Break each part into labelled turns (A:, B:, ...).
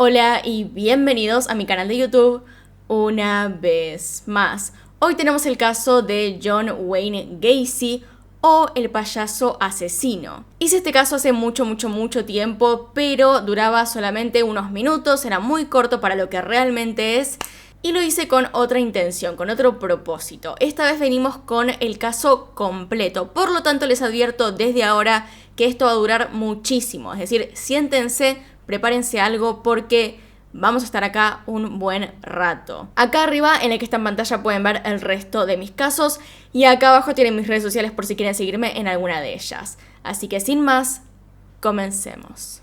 A: Hola y bienvenidos a mi canal de YouTube una vez más. Hoy tenemos el caso de John Wayne Gacy o el payaso asesino. Hice este caso hace mucho tiempo, pero duraba solamente unos minutos, era muy corto para lo que realmente es. Y lo hice con otra intención, con otro propósito. Esta vez venimos con el caso completo. Por lo tanto, les advierto desde ahora que esto va a durar muchísimo. Es decir, siéntense, prepárense algo porque vamos a estar acá un buen rato. Acá arriba, en la que está en pantalla, pueden ver el resto de mis casos. Y acá abajo tienen mis redes sociales por si quieren seguirme en alguna de ellas. Así que sin más, comencemos.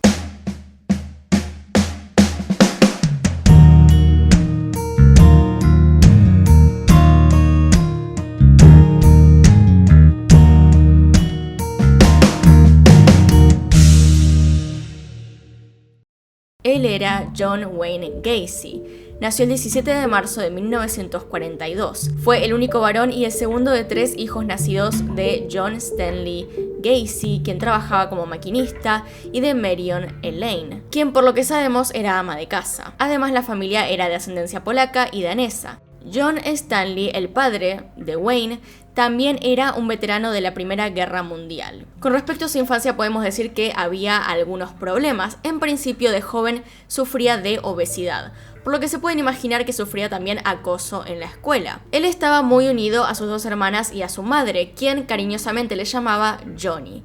A: Él era John Wayne Gacy. Nació el 17 de marzo de 1942. Fue el único varón y el segundo de 3 hijos nacidos de John Stanley Gacy, quien trabajaba como maquinista, y de Marion Elaine, quien por lo que sabemos era ama de casa. Además, la familia era de ascendencia polaca y danesa. John Stanley, el padre de Wayne, también era un veterano de la Primera Guerra Mundial. Con respecto a su infancia podemos decir que había algunos problemas. En principio, de joven sufría de obesidad, por lo que se pueden imaginar que sufría también acoso en la escuela. Él estaba muy unido a sus 2 hermanas y a su madre, quien cariñosamente le llamaba Johnny.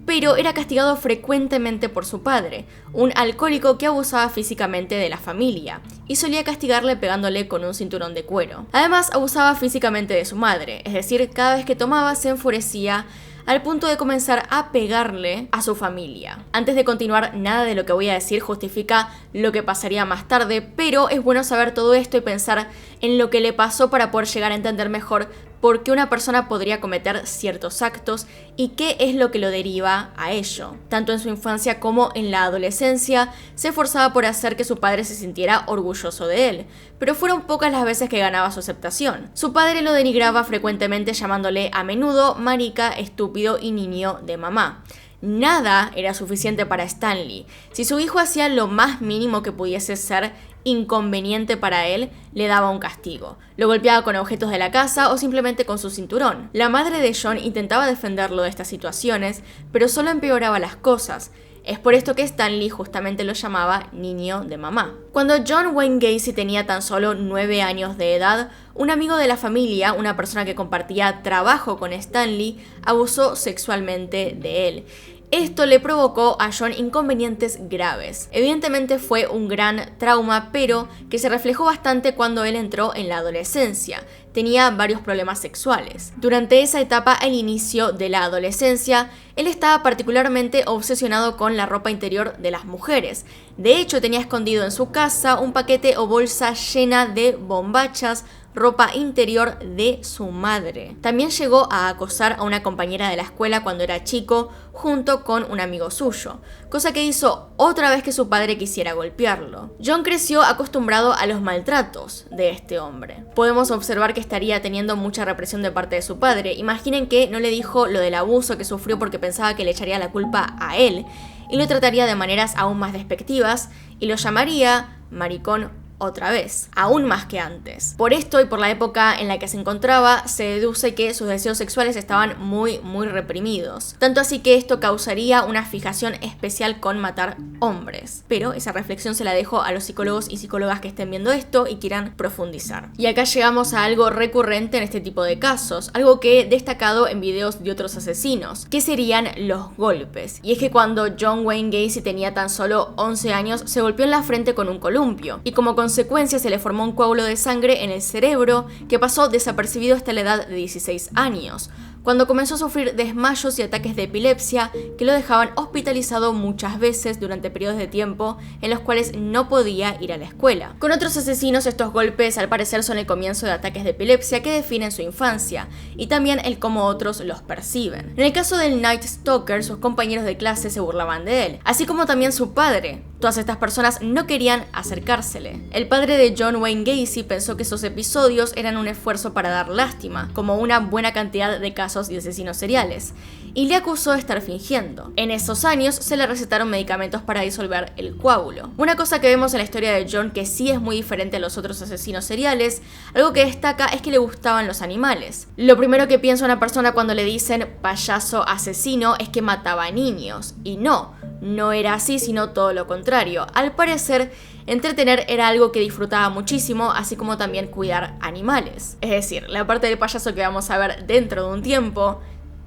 A: Pero era castigado frecuentemente por su padre, un alcohólico que abusaba físicamente de la familia, y solía castigarle pegándole con un cinturón de cuero. Además, abusaba físicamente de su madre, es decir, cada vez que tomaba se enfurecía al punto de comenzar a pegarle a su familia. Antes de continuar, nada de lo que voy a decir justifica lo que pasaría más tarde, pero es bueno saber todo esto y pensar en lo que le pasó para poder llegar a entender mejor por qué una persona podría cometer ciertos actos y qué es lo que lo deriva a ello. Tanto en su infancia como en la adolescencia, se esforzaba por hacer que su padre se sintiera orgulloso de él, pero fueron pocas las veces que ganaba su aceptación. Su padre lo denigraba frecuentemente llamándole a menudo marica, estúpido y niño de mamá. Nada era suficiente para Stanley. Si su hijo hacía lo más mínimo que pudiese ser inconveniente para él, le daba un castigo. Lo golpeaba con objetos de la casa o simplemente con su cinturón. La madre de John intentaba defenderlo de estas situaciones, pero solo empeoraba las cosas. Es por esto que Stanley justamente lo llamaba niño de mamá. Cuando John Wayne Gacy tenía tan solo 9 años de edad, un amigo de la familia, una persona que compartía trabajo con Stanley, abusó sexualmente de él. Esto le provocó a John inconvenientes graves. Evidentemente fue un gran trauma, pero que se reflejó bastante cuando él entró en la adolescencia. Tenía varios problemas sexuales. Durante esa etapa, al inicio de la adolescencia, él estaba particularmente obsesionado con la ropa interior de las mujeres. De hecho, tenía escondido en su casa un paquete o bolsa llena de bombachas, ropa interior de su madre. También llegó a acosar a una compañera de la escuela cuando era chico, junto con un amigo suyo, cosa que hizo otra vez que su padre quisiera golpearlo. John creció acostumbrado a los maltratos de este hombre. Podemos observar que estaría teniendo mucha represión de parte de su padre. Imaginen que no le dijo lo del abuso que sufrió porque pensaba que le echaría la culpa a él, y lo trataría de maneras aún más despectivas, y lo llamaría maricón otra vez, aún más que antes. Por esto y por la época en la que se encontraba, se deduce que sus deseos sexuales estaban muy reprimidos. Tanto así que esto causaría una fijación especial con matar hombres. Pero esa reflexión se la dejo a los psicólogos y psicólogas que estén viendo esto y quieran profundizar. Y acá llegamos a algo recurrente en este tipo de casos, algo que he destacado en videos de otros asesinos, que serían los golpes. Y es que cuando John Wayne Gacy tenía tan solo 11 años, se golpeó en la frente con un columpio, y como consecuencia se le formó un coágulo de sangre en el cerebro que pasó desapercibido hasta la edad de 16 años, cuando comenzó a sufrir desmayos y ataques de epilepsia que lo dejaban hospitalizado muchas veces durante periodos de tiempo en los cuales no podía ir a la escuela. Con otros asesinos, estos golpes al parecer son el comienzo de ataques de epilepsia que definen su infancia y también el cómo otros los perciben. En el caso del Night Stalker, sus compañeros de clase se burlaban de él, así como también su padre. Todas estas personas no querían acercársele. El padre de John Wayne Gacy pensó que esos episodios eran un esfuerzo para dar lástima, como una buena cantidad de casos de asesinos seriales. y le acusó de estar fingiendo. En esos años se le recetaron medicamentos para disolver el coágulo. Una cosa que vemos en la historia de John que sí es muy diferente a los otros asesinos seriales, algo que destaca es que le gustaban los animales. Lo primero que piensa una persona cuando le dicen payaso asesino es que mataba a niños, y no era así, sino todo lo contrario. Al parecer, entretener era algo que disfrutaba muchísimo, así como también cuidar animales. Es decir, la parte del payaso que vamos a ver dentro de un tiempo,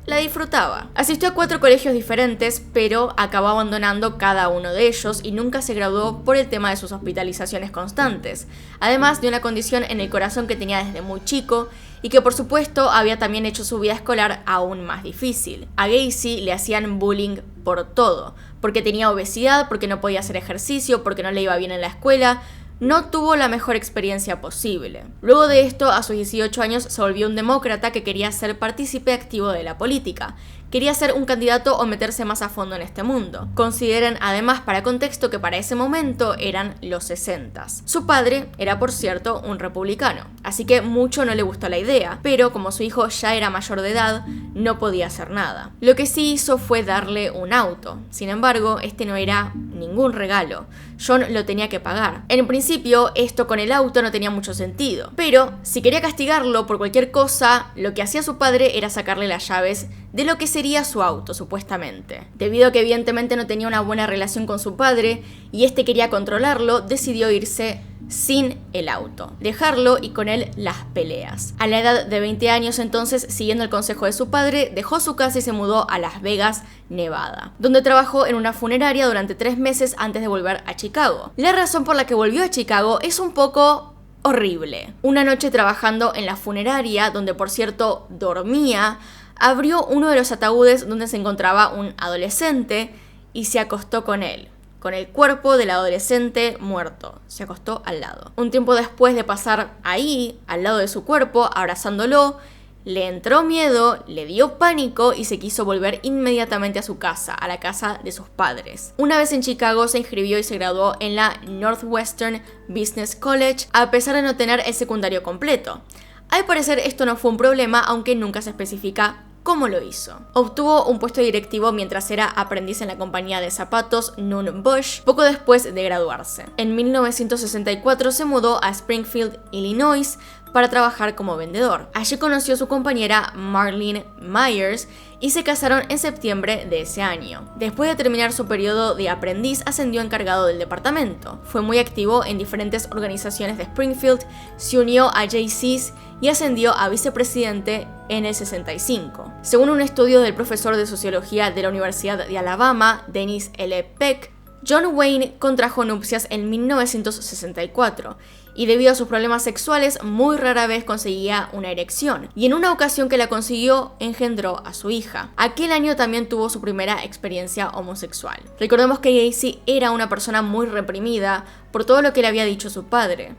A: la disfrutaba. Asistió a 4 colegios diferentes, pero acabó abandonando cada uno de ellos y nunca se graduó por el tema de sus hospitalizaciones constantes, además de una condición en el corazón que tenía desde muy chico y que por supuesto había también hecho su vida escolar aún más difícil. A Gacy le hacían bullying por todo, porque tenía obesidad, porque no podía hacer ejercicio, porque no le iba bien en la escuela. No tuvo la mejor experiencia posible. Luego de esto, a sus 18 años, se volvió un demócrata que quería ser partícipe activo de la política. Quería ser un candidato o meterse más a fondo en este mundo. Consideren además para contexto que para ese momento eran los 60s. Su padre era por cierto un republicano, así que mucho no le gustó la idea, pero como su hijo ya era mayor de edad, no podía hacer nada. Lo que sí hizo fue darle un auto. Sin embargo, este no era ningún regalo. John lo tenía que pagar. En principio, esto con el auto no tenía mucho sentido, pero si quería castigarlo por cualquier cosa, lo que hacía su padre era sacarle las llaves de lo que sería su auto, supuestamente. Debido a que evidentemente no tenía una buena relación con su padre y este quería controlarlo, decidió irse sin el auto, dejarlo y con él las peleas. A la edad de 20 años entonces, siguiendo el consejo de su padre, dejó su casa y se mudó a Las Vegas, Nevada, donde trabajó en una funeraria durante 3 meses antes de volver a Chicago. La razón por la que volvió a Chicago es un poco horrible. Una noche trabajando en la funeraria, donde por cierto dormía, abrió uno de los ataúdes donde se encontraba un adolescente y se acostó con él, con el cuerpo del adolescente muerto. Se acostó al lado. Un tiempo después de pasar ahí, al lado de su cuerpo, abrazándolo, le entró miedo, le dio pánico y se quiso volver inmediatamente a su casa, a la casa de sus padres. Una vez en Chicago se inscribió y se graduó en la Northwestern Business College, a pesar de no tener el secundario completo. Al parecer esto no fue un problema, aunque nunca se especifica cómo lo hizo. Obtuvo un puesto directivo mientras era aprendiz en la compañía de zapatos Nunn Bush, poco después de graduarse. En 1964 se mudó a Springfield, Illinois, para trabajar como vendedor. Allí conoció a su compañera Marlene Myers y se casaron en septiembre de ese año. Después de terminar su periodo de aprendiz, ascendió a encargado del departamento. Fue muy activo en diferentes organizaciones de Springfield, se unió a Jaycees y ascendió a vicepresidente en el 65. Según un estudio del profesor de sociología de la Universidad de Alabama, Dennis L. Peck, John Wayne contrajo nupcias en 1964 y debido a sus problemas sexuales muy rara vez conseguía una erección, y en una ocasión que la consiguió engendró a su hija. Aquel año también tuvo su primera experiencia homosexual. Recordemos que Gacy era una persona muy reprimida por todo lo que le había dicho su padre.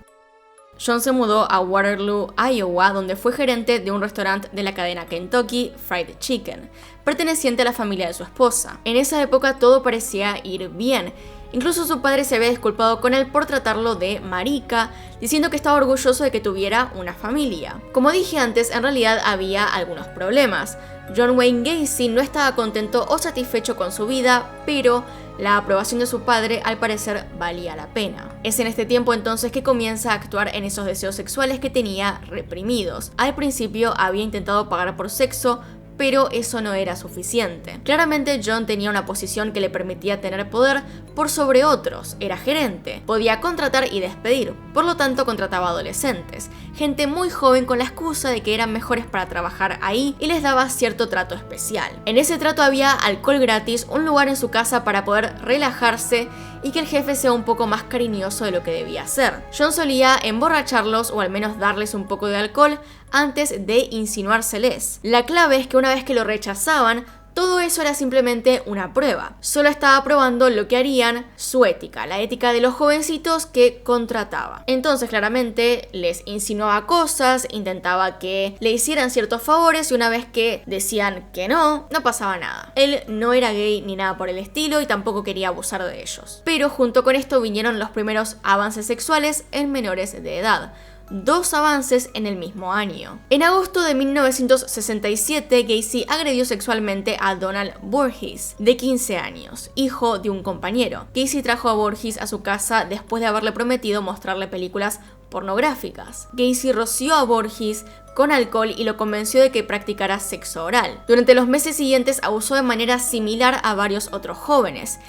A: John se mudó a Waterloo, Iowa, donde fue gerente de un restaurante de la cadena Kentucky Fried Chicken, perteneciente a la familia de su esposa. En esa época todo parecía ir bien. Incluso su padre se había disculpado con él por tratarlo de marica, diciendo que estaba orgulloso de que tuviera una familia. Como dije antes, en realidad había algunos problemas. John Wayne Gacy no estaba contento o satisfecho con su vida, pero la aprobación de su padre al parecer valía la pena. Es en este tiempo entonces que comienza a actuar en esos deseos sexuales que tenía reprimidos. Al principio había intentado pagar por sexo, pero eso no era suficiente. Claramente John tenía una posición que le permitía tener poder por sobre otros, era gerente, podía contratar y despedir, por lo tanto contrataba adolescentes, gente muy joven con la excusa de que eran mejores para trabajar ahí y les daba cierto trato especial. En ese trato había alcohol gratis, un lugar en su casa para poder relajarse y que el jefe sea un poco más cariñoso de lo que debía ser. John solía emborracharlos o al menos darles un poco de alcohol antes de insinuárseles. La clave es que una vez que lo rechazaban, todo eso era simplemente una prueba. Solo estaba probando lo que harían, su ética, la ética de los jovencitos que contrataba. Entonces claramente les insinuaba cosas, intentaba que le hicieran ciertos favores y una vez que decían que no pasaba nada. Él no era gay ni nada por el estilo y tampoco quería abusar de ellos. Pero junto con esto vinieron los primeros avances sexuales en menores de edad. 2 avances en el mismo año. En agosto de 1967, Gacy agredió sexualmente a Donald Voorhees, de 15 años, hijo de un compañero. Gacy trajo a Voorhees a su casa después de haberle prometido mostrarle películas pornográficas. Gacy roció a Voorhees con alcohol y lo convenció de que practicara sexo oral. Durante los meses siguientes abusó de manera similar a varios otros jóvenes,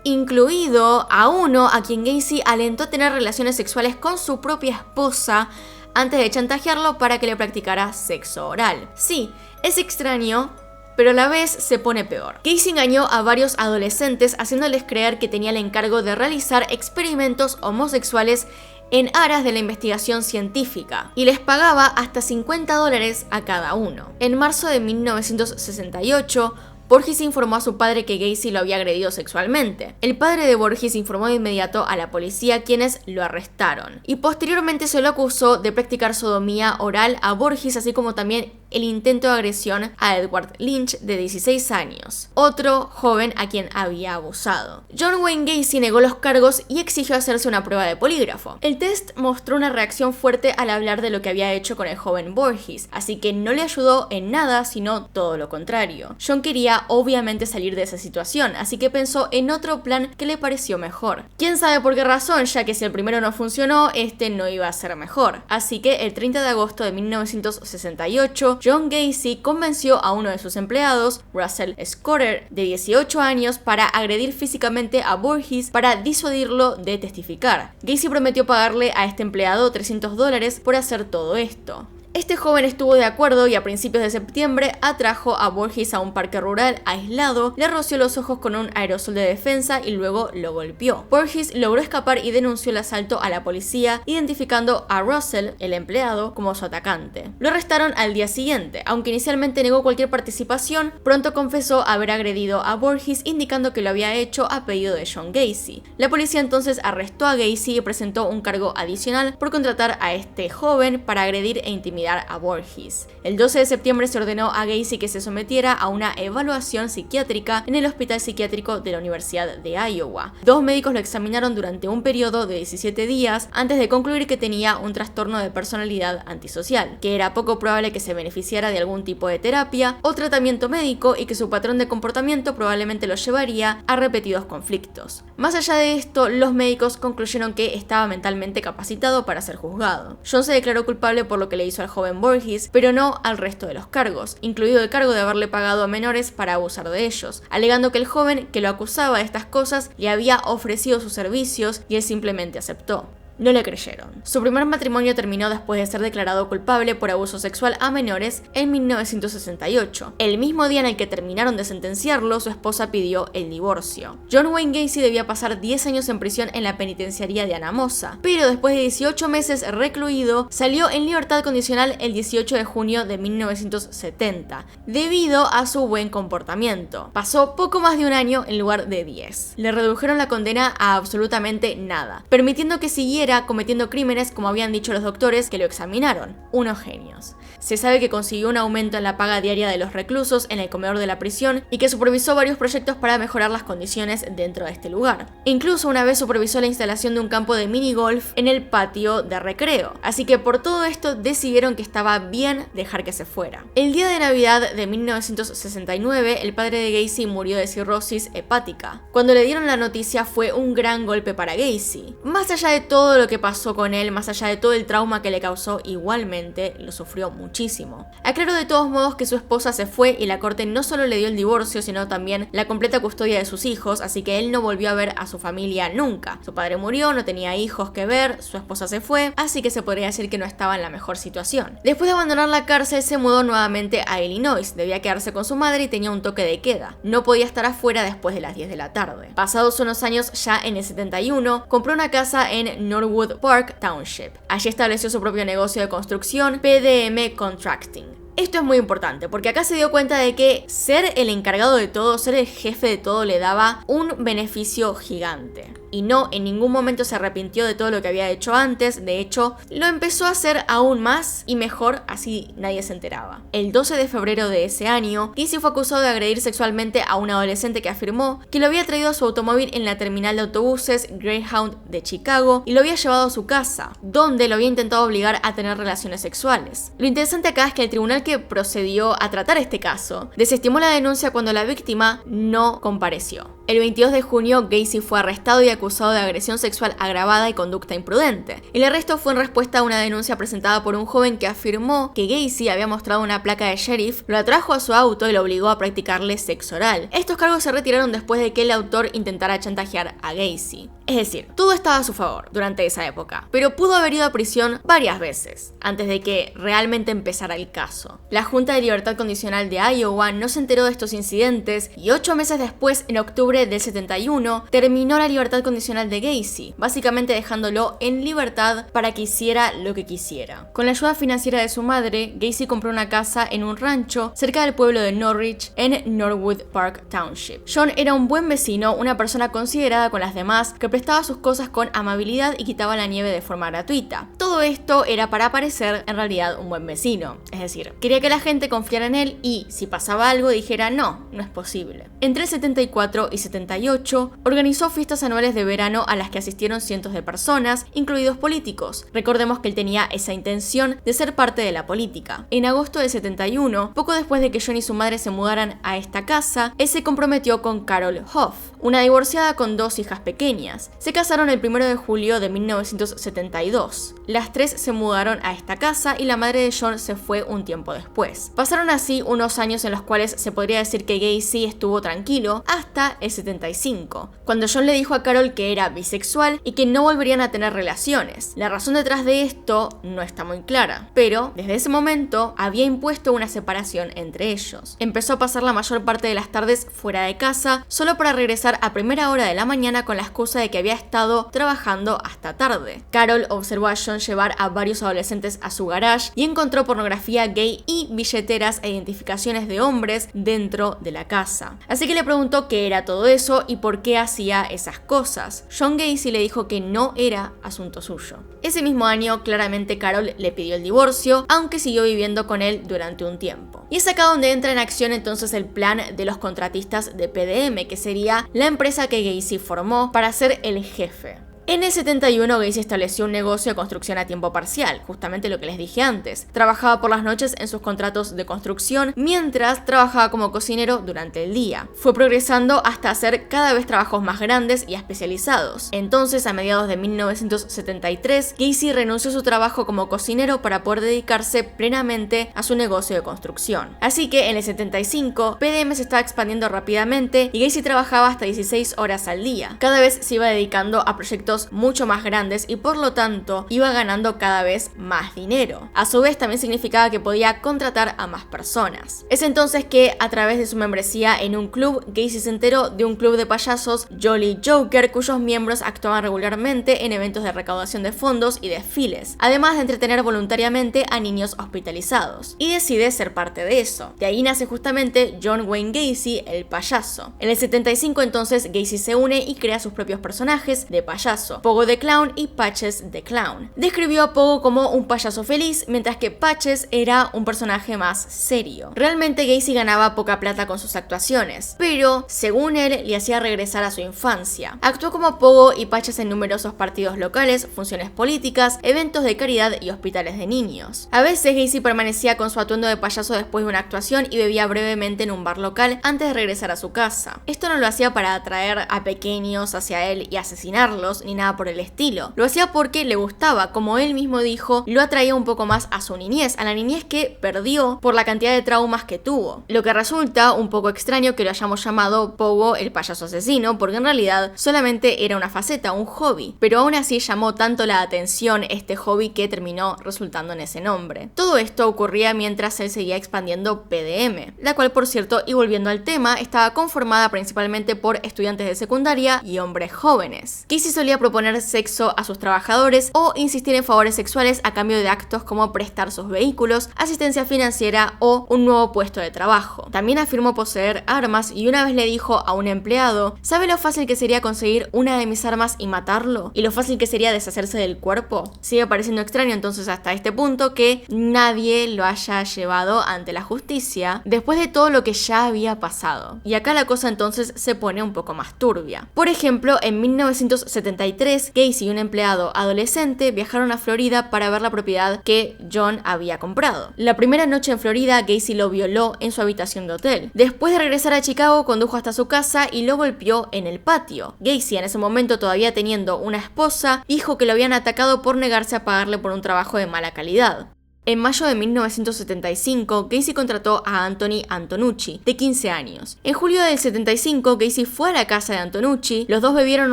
A: incluido a uno a quien Gacy alentó a tener relaciones sexuales con su propia esposa antes de chantajearlo para que le practicara sexo oral. Sí, es extraño, pero a la vez se pone peor. Gacy engañó a varios adolescentes haciéndoles creer que tenía el encargo de realizar experimentos homosexuales en aras de la investigación científica, y les pagaba hasta $50 a cada uno. En marzo de 1968, Voorhees informó a su padre que Gacy lo había agredido sexualmente. El padre de Voorhees informó de inmediato a la policía, quienes lo arrestaron, y posteriormente se lo acusó de practicar sodomía oral a Voorhees, así como también el intento de agresión a Edward Lynch, de 16 años, otro joven a quien había abusado. John Wayne Gacy negó los cargos y exigió hacerse una prueba de polígrafo. El test mostró una reacción fuerte al hablar de lo que había hecho con el joven Voorhees, así que no le ayudó en nada, sino todo lo contrario. John quería obviamente salir de esa situación, así que pensó en otro plan que le pareció mejor. Quién sabe por qué razón, ya que si el primero no funcionó, este no iba a ser mejor. Así que el 30 de agosto de 1968, John Gacy convenció a uno de sus empleados, Russell Scudder, de 18 años, para agredir físicamente a Voorhees para disuadirlo de testificar. Gacy prometió pagarle a este empleado $300 por hacer todo esto. Este joven estuvo de acuerdo y a principios de septiembre atrajo a Voorhees a un parque rural aislado, le roció los ojos con un aerosol de defensa y luego lo golpeó. Voorhees logró escapar y denunció el asalto a la policía, identificando a Russell, el empleado, como su atacante. Lo arrestaron al día siguiente, aunque inicialmente negó cualquier participación. Pronto confesó haber agredido a Voorhees, indicando que lo había hecho a pedido de John Gacy. La policía entonces arrestó a Gacy y presentó un cargo adicional por contratar a este joven para agredir e intimidar a Voorhees. El 12 de septiembre se ordenó a Gacy que se sometiera a una evaluación psiquiátrica en el Hospital Psiquiátrico de la Universidad de Iowa. 2 médicos lo examinaron durante un periodo de 17 días antes de concluir que tenía un trastorno de personalidad antisocial, que era poco probable que se beneficiara de algún tipo de terapia o tratamiento médico y que su patrón de comportamiento probablemente lo llevaría a repetidos conflictos. Más allá de esto, los médicos concluyeron que estaba mentalmente capacitado para ser juzgado. John se declaró culpable por lo que le hizo al joven Voorhees, pero no al resto de los cargos, incluido el cargo de haberle pagado a menores para abusar de ellos, alegando que el joven que lo acusaba de estas cosas le había ofrecido sus servicios y él simplemente aceptó. No le creyeron. Su primer matrimonio terminó después de ser declarado culpable por abuso sexual a menores en 1968. El mismo día en el que terminaron de sentenciarlo, su esposa pidió el divorcio. John Wayne Gacy debía pasar 10 años en prisión en la penitenciaría de Anamosa, pero después de 18 meses recluido, salió en libertad condicional el 18 de junio de 1970, debido a su buen comportamiento. Pasó poco más de un año en lugar de 10. Le redujeron la condena a absolutamente nada, permitiendo que siguiera cometiendo crímenes como habían dicho los doctores que lo examinaron. Unos genios. Se sabe que consiguió un aumento en la paga diaria de los reclusos en el comedor de la prisión y que supervisó varios proyectos para mejorar las condiciones dentro de este lugar. Incluso una vez supervisó la instalación de un campo de minigolf en el patio de recreo. Así que por todo esto decidieron que estaba bien dejar que se fuera. El día de Navidad de 1969, el padre de Gacy murió de cirrosis hepática. Cuando le dieron la noticia fue un gran golpe para Gacy. Más allá de todo lo que pasó con él, más allá de todo el trauma que le causó, igualmente lo sufrió muchísimo. Aclaró de todos modos que su esposa se fue y la corte no solo le dio el divorcio, sino también la completa custodia de sus hijos, así que él no volvió a ver a su familia nunca. Su padre murió, no tenía hijos que ver, su esposa se fue, así que se podría decir que no estaba en la mejor situación. Después de abandonar la cárcel, se mudó nuevamente a Illinois, debía quedarse con su madre y tenía un toque de queda. No podía estar afuera después de las 10 de la tarde. Pasados unos años, ya en el 71, compró una casa en Norwood Park Township. Allí estableció su propio negocio de construcción, PDM Contracting. Esto es muy importante porque acá se dio cuenta de que ser el encargado de todo, ser el jefe de todo, le daba un beneficio gigante. y no, en ningún momento se arrepintió de todo lo que había hecho antes. De hecho, lo empezó a hacer aún más y mejor, así nadie se enteraba. El 12 de febrero de ese año, Gacy fue acusado de agredir sexualmente a un adolescente que afirmó que lo había traído a su automóvil en la terminal de autobuses Greyhound de Chicago y lo había llevado a su casa, donde lo había intentado obligar a tener relaciones sexuales. Lo interesante acá es que el tribunal que procedió a tratar este caso desestimó la denuncia cuando la víctima no compareció. El 22 de junio, Gacy fue arrestado y acusado de agresión sexual agravada y conducta imprudente. El arresto fue en respuesta a una denuncia presentada por un joven que afirmó que Gacy había mostrado una placa de sheriff, lo atrajo a su auto y lo obligó a practicarle sexo oral. Estos cargos se retiraron después de que el autor intentara chantajear a Gacy. Es decir, todo estaba a su favor durante esa época, pero pudo haber ido a prisión varias veces antes de que realmente empezara el caso. La Junta de Libertad Condicional de Iowa no se enteró de estos incidentes y 8 meses después, en octubre del 71, terminó la libertad condicional de Gacy, básicamente dejándolo en libertad para que hiciera lo que quisiera. Con la ayuda financiera de su madre, Gacy compró una casa en un rancho cerca del pueblo de Norridge en Norwood Park Township. John era un buen vecino, una persona considerada con las demás, que prestaba sus cosas con amabilidad y quitaba la nieve de forma gratuita. Todo esto era para parecer en realidad un buen vecino, es decir, quería que la gente confiara en él y, si pasaba algo, dijera no es posible. Entre el 74 y 78, organizó fiestas anuales de verano a las que asistieron cientos de personas, incluidos políticos. Recordemos que él tenía esa intención de ser parte de la política. En agosto del 71, poco después de que John y su madre se mudaran a esta casa, él se comprometió con Carol Hoff, una divorciada con 2 hijas pequeñas. Se casaron el 1 de julio de 1972. Las 3 se mudaron a esta casa y la madre de John se fue un tiempo después. Pasaron así unos años en los cuales se podría decir que Gacy estuvo tranquilo hasta el 75, cuando John le dijo a Carol que era bisexual y que no volverían a tener relaciones. La razón detrás de esto no está muy clara, pero desde ese momento había impuesto una separación entre ellos. Empezó a pasar la mayor parte de las tardes fuera de casa, solo para regresar a primera hora de la mañana con la excusa de que había estado trabajando hasta tarde. Carol observó a John llevar a varios adolescentes a su garage y encontró pornografía gay y billeteras e identificaciones de hombres dentro de la casa. Así que le preguntó qué era todo eso y por qué hacía esas cosas. John Gacy le dijo que no era asunto suyo. Ese mismo año, claramente Carol le pidió el divorcio, aunque siguió viviendo con él durante un tiempo. Y es acá donde entra en acción entonces el plan de los contratistas de PDM, que sería la empresa que Gacy formó para ser el jefe. En el 71, Gacy estableció un negocio de construcción a tiempo parcial, justamente lo que les dije antes. Trabajaba por las noches en sus contratos de construcción, mientras trabajaba como cocinero durante el día. Fue progresando hasta hacer cada vez trabajos más grandes y especializados. Entonces, a mediados de 1973, Gacy renunció a su trabajo como cocinero para poder dedicarse plenamente a su negocio de construcción. Así que en el 75, PDM se estaba expandiendo rápidamente y Gacy trabajaba hasta 16 horas al día. Cada vez se iba dedicando a proyectos mucho más grandes y por lo tanto iba ganando cada vez más dinero. A su vez también significaba que podía contratar a más personas. Es entonces que a través de su membresía en un club, Gacy se enteró de un club de payasos, Jolly Joker, cuyos miembros actuaban regularmente en eventos de recaudación de fondos y desfiles, además de entretener voluntariamente a niños hospitalizados, y decide ser parte de eso. De ahí nace justamente John Wayne Gacy, el payaso. En el 75 entonces Gacy se une y crea sus propios personajes de payaso, Pogo the Clown y Patches the Clown. Describió a Pogo como un payaso feliz, mientras que Patches era un personaje más serio. Realmente Gacy ganaba poca plata con sus actuaciones, pero según él le hacía regresar a su infancia. Actuó como Pogo y Patches en numerosos partidos locales, funciones políticas, eventos de caridad y hospitales de niños. A veces Gacy permanecía con su atuendo de payaso después de una actuación y bebía brevemente en un bar local antes de regresar a su casa. Esto no lo hacía para atraer a pequeños hacia él y asesinarlos, ni nada por el estilo. Lo hacía porque le gustaba, como él mismo dijo, lo atraía un poco más a su niñez, a la niñez que perdió por la cantidad de traumas que tuvo. Lo que resulta un poco extraño que lo hayamos llamado Pogo el payaso asesino, porque en realidad solamente era una faceta, un hobby, pero aún así llamó tanto la atención este hobby que terminó resultando en ese nombre. Todo esto ocurría mientras él seguía expandiendo PDM, la cual, por cierto, y volviendo al tema, estaba conformada principalmente por estudiantes de secundaria y hombres jóvenes. Gacy solía proponer sexo a sus trabajadores o insistir en favores sexuales a cambio de actos como prestar sus vehículos, asistencia financiera o un nuevo puesto de trabajo. También afirmó poseer armas y una vez le dijo a un empleado: ¿sabe lo fácil que sería conseguir una de mis armas y matarlo? ¿Y lo fácil que sería deshacerse del cuerpo? Sigue pareciendo extraño entonces hasta este punto que nadie lo haya llevado ante la justicia después de todo lo que ya había pasado. Y acá la cosa entonces se pone un poco más turbia. Por ejemplo, en 1973, Gacy y un empleado adolescente viajaron a Florida para ver la propiedad que John había comprado. La primera noche en Florida, Gacy lo violó en su habitación de hotel. Después de regresar a Chicago, condujo hasta su casa y lo golpeó en el patio. Gacy, en ese momento todavía teniendo una esposa, dijo que lo habían atacado por negarse a pagarle por un trabajo de mala calidad. En mayo de 1975, Gacy contrató a Anthony Antonucci, de 15 años. En julio del 75, Gacy fue a la casa de Antonucci, los dos bebieron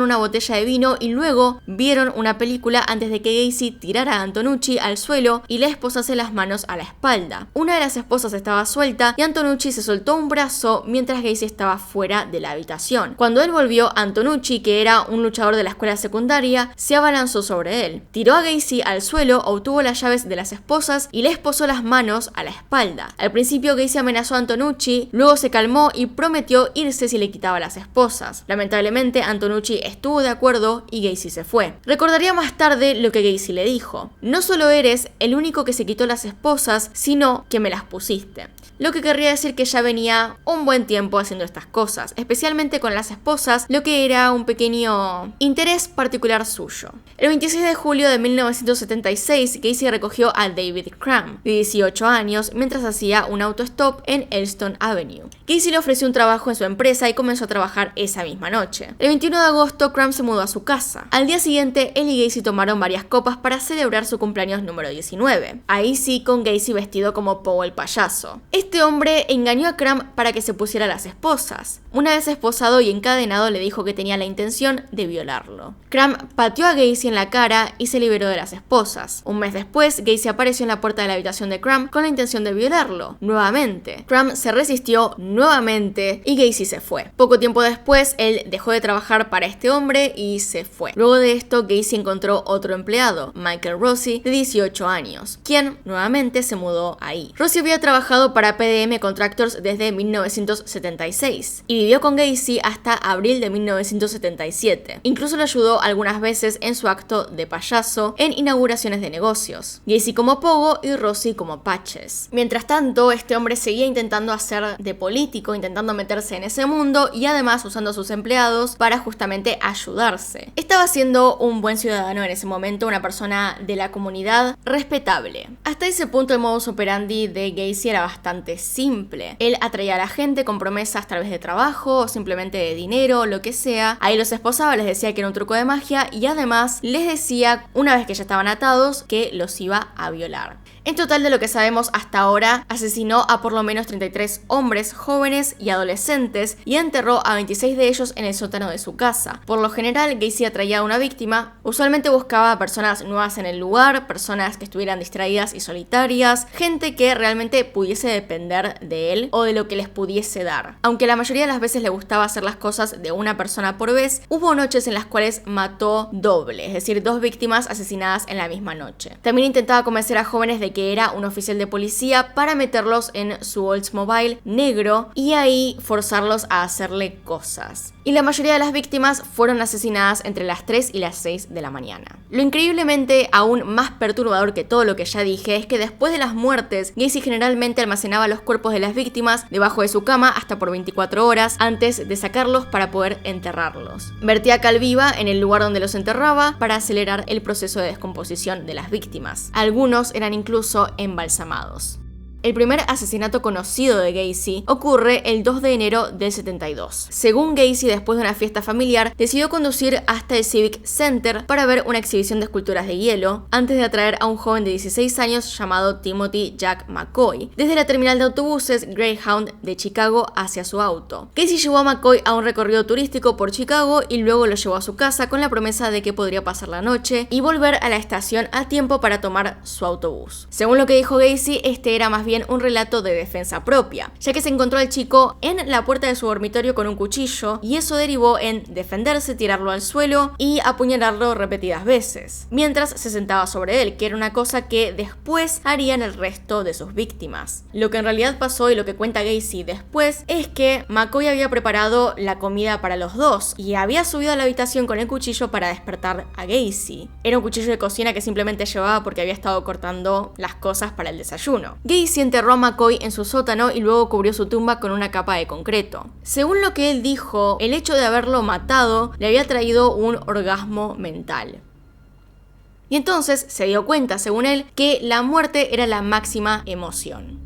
A: una botella de vino y luego vieron una película antes de que Gacy tirara a Antonucci al suelo y le esposase las manos a la espalda. Una de las esposas estaba suelta y Antonucci se soltó un brazo mientras Gacy estaba fuera de la habitación. Cuando él volvió, Antonucci, que era un luchador de la escuela secundaria, se abalanzó sobre él. Tiró a Gacy al suelo, obtuvo las llaves de las esposas y le esposó las manos a la espalda. Al principio Gacy amenazó a Antonucci, luego se calmó y prometió irse si le quitaba las esposas. Lamentablemente Antonucci estuvo de acuerdo y Gacy se fue. Recordaría más tarde lo que Gacy le dijo: no solo eres el único que se quitó las esposas, sino que me las pusiste. Lo que querría decir que ya venía un buen tiempo haciendo estas cosas, especialmente con las esposas, lo que era un pequeño interés particular suyo. El 26 de julio de 1976, Gacy recogió a David Cram, de 18 años, mientras hacía un autostop en Elston Avenue. Gacy le ofreció un trabajo en su empresa y comenzó a trabajar esa misma noche. El 21 de agosto, Cram se mudó a su casa. Al día siguiente, él y Gacy tomaron varias copas para celebrar su cumpleaños número 19. Ahí sí, con Gacy vestido como Poe el payaso. Este hombre engañó a Cram para que se pusiera las esposas. Una vez esposado y encadenado, le dijo que tenía la intención de violarlo. Cram pateó a Gacy en la cara y se liberó de las esposas. Un mes después, Gacy apareció en la puerta de la habitación de Cram con la intención de violarlo. Nuevamente. Cram se resistió nuevamente y Gacy se fue. Poco tiempo después, él dejó de trabajar para este hombre y se fue. Luego de esto, Gacy encontró otro empleado, Michael Rossi, de 18 años, quien nuevamente se mudó ahí. Rossi había trabajado para PDM Contractors desde 1976 y vivió con Gacy hasta abril de 1977. Incluso lo ayudó algunas veces en su acto de payaso en inauguraciones de negocios. Gacy como Pogo y Rossi como Patches. Mientras tanto, este hombre seguía intentando hacer de político, intentando meterse en ese mundo y además usando a sus empleados para justamente ayudarse. Estaba siendo un buen ciudadano en ese momento, una persona de la comunidad respetable. Hasta ese punto el modus operandi de Gacy era bastante simple. Él atraía a la gente con promesas tal vez de trabajo o simplemente de dinero, lo que sea. Ahí los esposaba, les decía que era un truco de magia y además les decía, una vez que ya estaban atados, que los iba a violar. En total, de lo que sabemos hasta ahora, asesinó a por lo menos 33 hombres, jóvenes y adolescentes y enterró a 26 de ellos en el sótano de su casa. Por lo general, Gacy atraía a una víctima, usualmente buscaba a personas nuevas en el lugar, personas que estuvieran distraídas y solitarias, gente que realmente pudiese depender de él o de lo que les pudiese dar. Aunque la mayoría de las veces le gustaba hacer las cosas de una persona por vez, hubo noches en las cuales mató doble, es decir, 2 víctimas asesinadas en la misma noche. También intentaba convencer a jóvenes de que era un oficial de policía para meterlos en su Oldsmobile negro y ahí forzarlos a hacerle cosas. Y la mayoría de las víctimas fueron asesinadas entre las 3 y las 6 de la mañana. Lo increíblemente aún más perturbador que todo lo que ya dije es que después de las muertes, Gacy generalmente almacenaba los cuerpos de las víctimas debajo de su cama hasta por 24 horas antes de sacarlos para poder enterrarlos. Vertía cal viva en el lugar donde los enterraba para acelerar el proceso de descomposición de las víctimas. Algunos eran incluso embalsamados. El primer asesinato conocido de Gacy ocurre el 2 de enero del 72. Según Gacy, después de una fiesta familiar, decidió conducir hasta el Civic Center para ver una exhibición de esculturas de hielo, antes de atraer a un joven de 16 años llamado Timothy Jack McCoy, desde la terminal de autobuses Greyhound de Chicago hacia su auto. Gacy llevó a McCoy a un recorrido turístico por Chicago y luego lo llevó a su casa con la promesa de que podría pasar la noche y volver a la estación a tiempo para tomar su autobús. Según lo que dijo Gacy, este era más bien bien un relato de defensa propia, ya que se encontró al chico en la puerta de su dormitorio con un cuchillo y eso derivó en defenderse, tirarlo al suelo y apuñalarlo repetidas veces, mientras se sentaba sobre él, que era una cosa que después harían el resto de sus víctimas. Lo que en realidad pasó y lo que cuenta Gacy después es que McCoy había preparado la comida para los dos y había subido a la habitación con el cuchillo para despertar a Gacy. Era un cuchillo de cocina que simplemente llevaba porque había estado cortando las cosas para el desayuno. Gacy enterró a McCoy en su sótano y luego cubrió su tumba con una capa de concreto. Según lo que él dijo, el hecho de haberlo matado le había traído un orgasmo mental. Y entonces se dio cuenta, según él, que la muerte era la máxima emoción.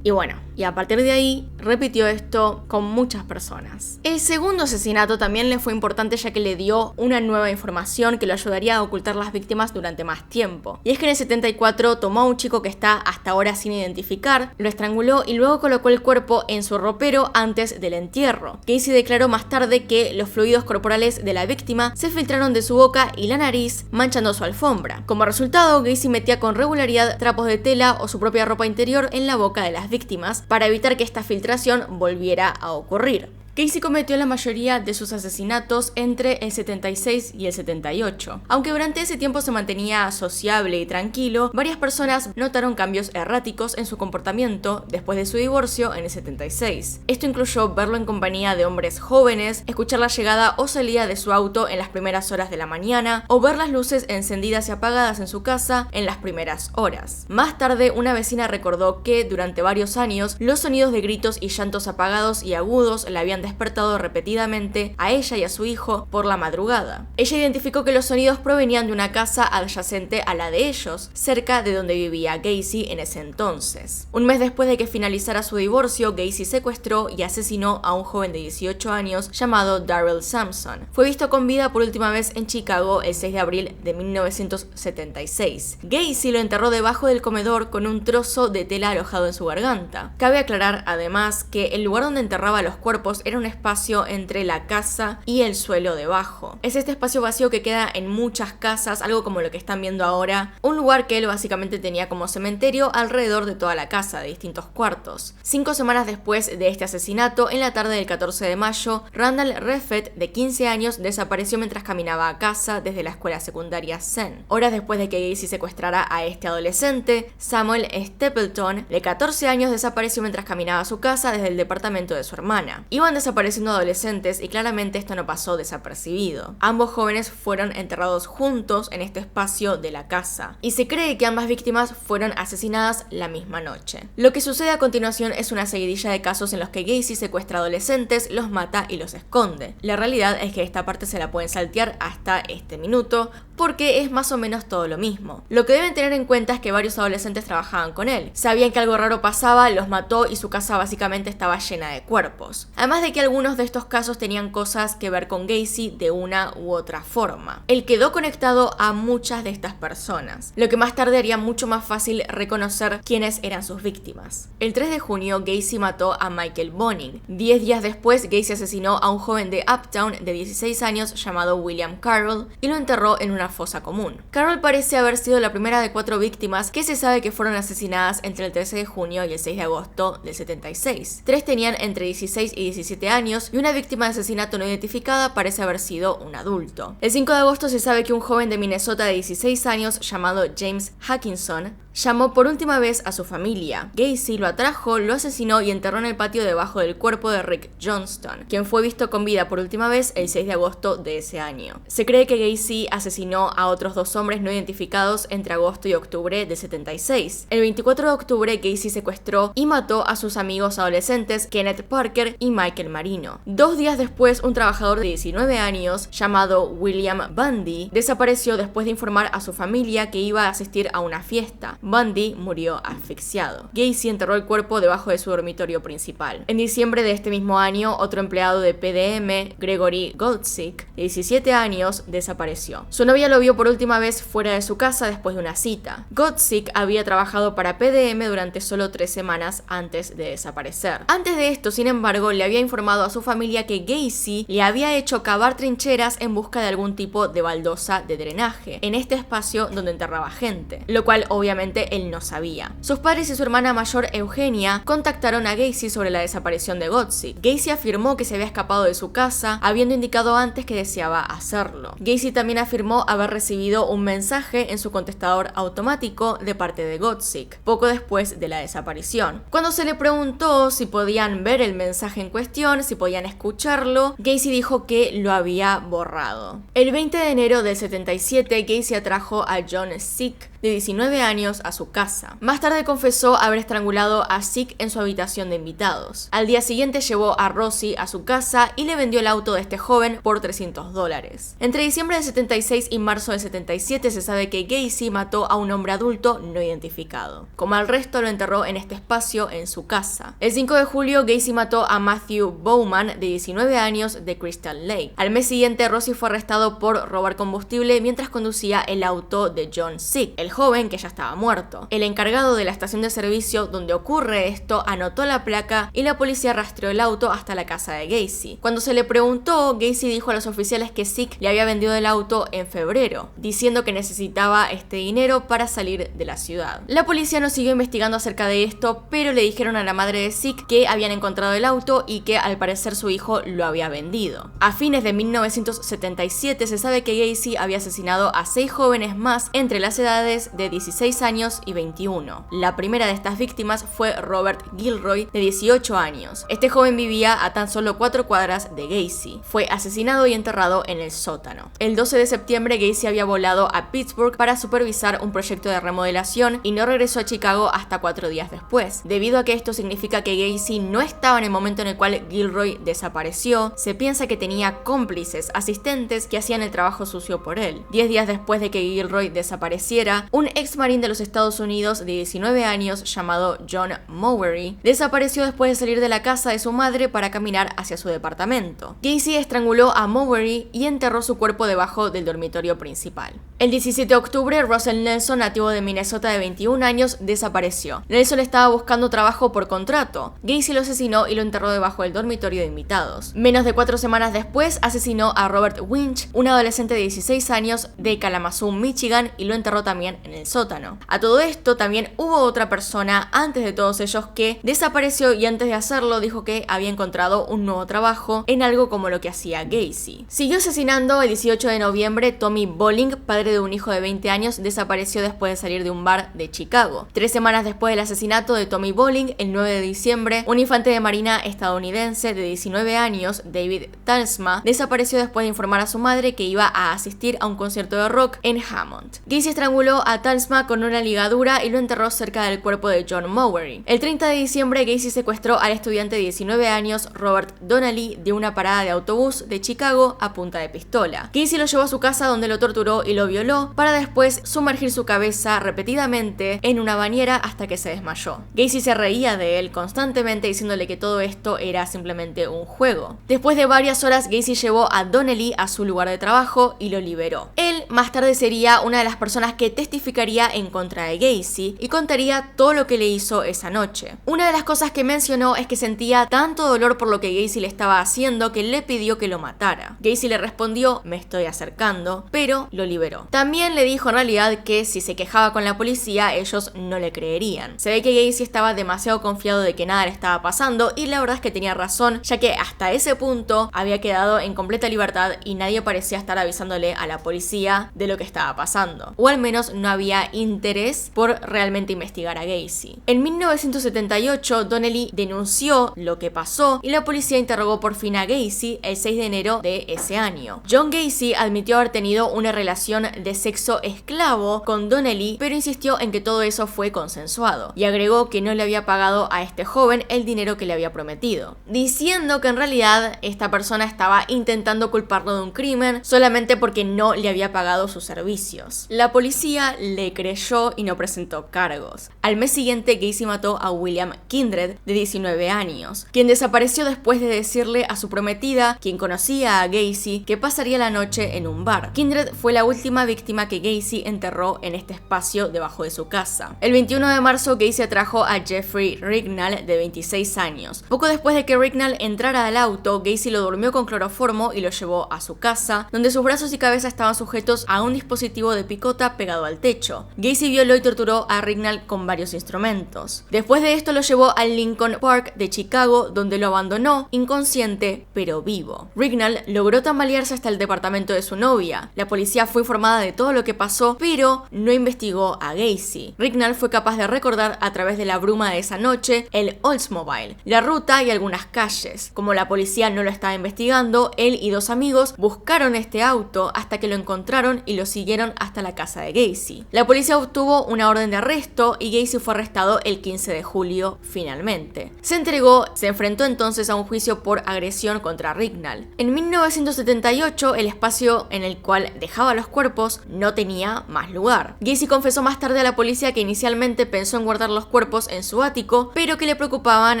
A: Y bueno, y a partir de ahí repitió esto con muchas personas. El segundo asesinato también le fue importante ya que le dio una nueva información que lo ayudaría a ocultar las víctimas durante más tiempo. Y es que en el 74 tomó a un chico que está hasta ahora sin identificar, lo estranguló y luego colocó el cuerpo en su ropero antes del entierro. Gacy declaró más tarde que los fluidos corporales de la víctima se filtraron de su boca y la nariz, manchando su alfombra. Como resultado, Gacy metía con regularidad trapos de tela o su propia ropa interior en la boca de las víctimas para evitar que esta filtración volviera a ocurrir. Gacy cometió la mayoría de sus asesinatos entre el 76 y el 78. Aunque durante ese tiempo se mantenía sociable y tranquilo, varias personas notaron cambios erráticos en su comportamiento después de su divorcio en el 76. Esto incluyó verlo en compañía de hombres jóvenes, escuchar la llegada o salida de su auto en las primeras horas de la mañana, o ver las luces encendidas y apagadas en su casa en las primeras horas. Más tarde, una vecina recordó que durante varios años los sonidos de gritos y llantos apagados y agudos la habían despertado repetidamente a ella y a su hijo por la madrugada. Ella identificó que los sonidos provenían de una casa adyacente a la de ellos, cerca de donde vivía Gacy en ese entonces. Un mes después de que finalizara su divorcio, Gacy secuestró y asesinó a un joven de 18 años llamado Darrell Sampson. Fue visto con vida por última vez en Chicago el 6 de abril de 1976. Gacy lo enterró debajo del comedor con un trozo de tela alojado en su garganta. Cabe aclarar además que el lugar donde enterraba los cuerpos era un espacio entre la casa y el suelo debajo. Es este espacio vacío que queda en muchas casas, algo como lo que están viendo ahora, un lugar que él básicamente tenía como cementerio alrededor de toda la casa, de distintos cuartos. 5 semanas después de este asesinato, en la tarde del 14 de mayo, Randall Reffett, de 15 años, desapareció mientras caminaba a casa desde la escuela secundaria St. Horas después de que Gacy secuestrara a este adolescente, Samuel Stapleton, de 14 años, desapareció mientras caminaba a su casa desde el departamento de su hermana. Iban desapareciendo adolescentes y claramente esto no pasó desapercibido. Ambos jóvenes fueron enterrados juntos en este espacio de la casa y se cree que ambas víctimas fueron asesinadas la misma noche. Lo que sucede a continuación es una seguidilla de casos en los que Gacy secuestra adolescentes, los mata y los esconde. La realidad es que esta parte se la pueden saltear hasta este minuto porque es más o menos todo lo mismo. Lo que deben tener en cuenta es que varios adolescentes trabajaban con él. Sabían que algo raro pasaba, los mató y su casa básicamente estaba llena de cuerpos. Además de que algunos de estos casos tenían cosas que ver con Gacy de una u otra forma. Él quedó conectado a muchas de estas personas, lo que más tarde haría mucho más fácil reconocer quiénes eran sus víctimas. El 3 de junio, Gacy mató a Michael Boning. 10 días después, Gacy asesinó a un joven de Uptown de 16 años llamado William Carroll y lo enterró en una fosa común. Carroll parece haber sido la primera de 4 víctimas que se sabe que fueron asesinadas entre el 13 de junio y el 6 de agosto del 76. 3 tenían entre 16 y 17 años y una víctima de asesinato no identificada parece haber sido un adulto. El 5 de agosto se sabe que un joven de Minnesota de 16 años llamado James Hackinson llamó por última vez a su familia. Gacy lo atrajo, lo asesinó y enterró en el patio debajo del cuerpo de Rick Johnston, quien fue visto con vida por última vez el 6 de agosto de ese año. Se cree que Gacy asesinó a otros 2 hombres no identificados entre agosto y octubre de 76. El 24 de octubre, Gacy secuestró y mató a sus amigos adolescentes Kenneth Parker y Michael Marino. 2 días después, un trabajador de 19 años llamado William Bundy desapareció después de informar a su familia que iba a asistir a una fiesta. Bundy murió asfixiado. Gacy enterró el cuerpo debajo de su dormitorio principal. En diciembre de este mismo año, otro empleado de PDM, Gregory Goldsick, de 17 años, desapareció. Su novia lo vio por última vez fuera de su casa después de una cita. Goldsick había trabajado para PDM durante solo 3 semanas antes de desaparecer. Antes de esto, sin embargo, le había informado a su familia que Gacy le había hecho cavar trincheras en busca de algún tipo de baldosa de drenaje en este espacio donde enterraba gente, lo cual obviamente simplemente él no sabía. Sus padres y su hermana mayor Eugenia contactaron a Gacy sobre la desaparición de Gottsick. Gacy afirmó que se había escapado de su casa, habiendo indicado antes que deseaba hacerlo. Gacy también afirmó haber recibido un mensaje en su contestador automático de parte de Gottsick, poco después de la desaparición. Cuando se le preguntó si podían ver el mensaje en cuestión, si podían escucharlo, Gacy dijo que lo había borrado. El 20 de enero del 77, Gacy atrajo a John Sick, de 19 años, a su casa. Más tarde confesó haber estrangulado a Sick en su habitación de invitados. Al día siguiente llevó a Rosie a su casa y le vendió el auto de este joven por $300. Entre diciembre del 76 y marzo del 77 se sabe que Gacy mató a un hombre adulto no identificado. Como al resto, lo enterró en este espacio en su casa. El 5 de julio, Gacy mató a Matthew Bowman, de 19 años, de Crystal Lake. Al mes siguiente, Rosie fue arrestado por robar combustible mientras conducía el auto de John Sick, el joven que ya estaba muerto. El encargado de la estación de servicio donde ocurre esto anotó la placa y la policía rastreó el auto hasta la casa de Gacy. Cuando se le preguntó, Gacy dijo a los oficiales que Sick le había vendido el auto en febrero, diciendo que necesitaba este dinero para salir de la ciudad. La policía no siguió investigando acerca de esto, pero le dijeron a la madre de Sick que habían encontrado el auto y que al parecer su hijo lo había vendido. A fines de 1977 se sabe que Gacy había asesinado a 6 jóvenes más entre las edades de 16 años y 21. La primera de estas víctimas fue Robert Gilroy, de 18 años. Este joven vivía a tan solo 4 cuadras de Gacy. Fue asesinado y enterrado en el sótano. El 12 de septiembre, Gacy había volado a Pittsburgh para supervisar un proyecto de remodelación y no regresó a Chicago hasta 4 días después. Debido a que esto significa que Gacy no estaba en el momento en el cual Gilroy desapareció, se piensa que tenía cómplices, asistentes que hacían el trabajo sucio por él. 10 días después de que Gilroy desapareciera, un ex marín de los Estados Unidos de 19 años llamado John Mowery desapareció después de salir de la casa de su madre para caminar hacia su departamento. Gacy estranguló a Mowery y enterró su cuerpo debajo del dormitorio principal. El 17 de octubre, Russell Nelson, nativo de Minnesota de 21 años, desapareció. Nelson estaba buscando trabajo por contrato. Gacy lo asesinó y lo enterró debajo del dormitorio de invitados. Menos de 4 semanas después, asesinó a Robert Winch, un adolescente de 16 años de Kalamazoo, Michigan, y lo enterró también en el sótano. A todo esto también hubo otra persona antes de todos ellos que desapareció y antes de hacerlo dijo que había encontrado un nuevo trabajo en algo como lo que hacía Gacy. Siguió asesinando. El 18 de noviembre, Tommy Bolling, padre de un hijo de 20 años, desapareció después de salir de un bar de Chicago. 3 semanas después del asesinato de Tommy Bolling, el 9 de diciembre, un infante de marina estadounidense de 19 años, David Talsma, desapareció después de informar a su madre que iba a asistir a un concierto de rock en Hammond. Gacy estranguló a Talsma con una ligadura y lo enterró cerca del cuerpo de John Mowery. El 30 de diciembre, Gacy secuestró al estudiante de 19 años, Robert Donnelly, de una parada de autobús de Chicago a punta de pistola. Gacy lo llevó a su casa donde lo torturó y lo violó para después sumergir su cabeza repetidamente en una bañera hasta que se desmayó. Gacy se reía de él constantemente diciéndole que todo esto era simplemente un juego. Después de varias horas, Gacy llevó a Donnelly a su lugar de trabajo y lo liberó. Él más tarde sería una de las personas que testificaría en contra de Gacy y contaría todo lo que le hizo esa noche. Una de las cosas que mencionó es que sentía tanto dolor por lo que Gacy le estaba haciendo que le pidió que lo matara. Gacy le respondió: "Me estoy acercando", pero lo liberó. También le dijo en realidad que si se quejaba con la policía, ellos no le creerían. Se ve que Gacy estaba demasiado confiado de que nada le estaba pasando y la verdad es que tenía razón, ya que hasta ese punto había quedado en completa libertad y nadie parecía estar avisándole a la policía de lo que estaba pasando. O al menos no había interés por realmente investigar a Gacy. En 1978, Donnelly denunció lo que pasó y la policía interrogó por fin a Gacy el 6 de enero de ese año. John Gacy admitió haber tenido una relación de sexo esclavo con Donnelly, pero insistió en que todo eso fue consensuado y agregó que no le había pagado a este joven el dinero que le había prometido, diciendo que en realidad esta persona estaba intentando culparlo de un crimen solamente porque no le había pagado sus servicios. La policía le creyó y no presentó cargos. Al mes siguiente, Gacy mató a William Kindred, de 19 años, quien desapareció después de decirle a su prometida, quien conocía a Gacy, que pasaría la noche en un bar. Kindred fue la última víctima que Gacy enterró en este espacio debajo de su casa. El 21 de marzo, Gacy atrajo a Jeffrey Rignall, de 26 años. Poco después de que Rignall entrara al auto, Gacy lo durmió envolvió con cloroformo y lo llevó a su casa, donde sus brazos y cabeza estaban sujetos a un dispositivo de picota pegado al techo. Gacy violó y torturó a Ricknall con varios instrumentos. Después de esto lo llevó al Lincoln Park de Chicago, donde lo abandonó, inconsciente pero vivo. Ricknall logró tambalearse hasta el departamento de su novia. La policía fue informada de todo lo que pasó, pero no investigó a Gacy. Ricknall fue capaz de recordar a través de la bruma de esa noche el Oldsmobile, la ruta y algunas calles. Como la policía no lo estaba investigando, él y dos amigos buscaron este auto hasta que lo encontraron y lo siguieron hasta la casa de Gacy. La policía obtuvo una orden de arresto y Gacy fue arrestado el 15 de julio finalmente. Se entregó, se enfrentó entonces a un juicio por agresión contra Ricknall. En 1978, el espacio en el cual dejaba los cuerpos no tenía más lugar. Gacy confesó más tarde a la policía que inicialmente pensó en guardar los cuerpos en su ático, pero que le preocupaban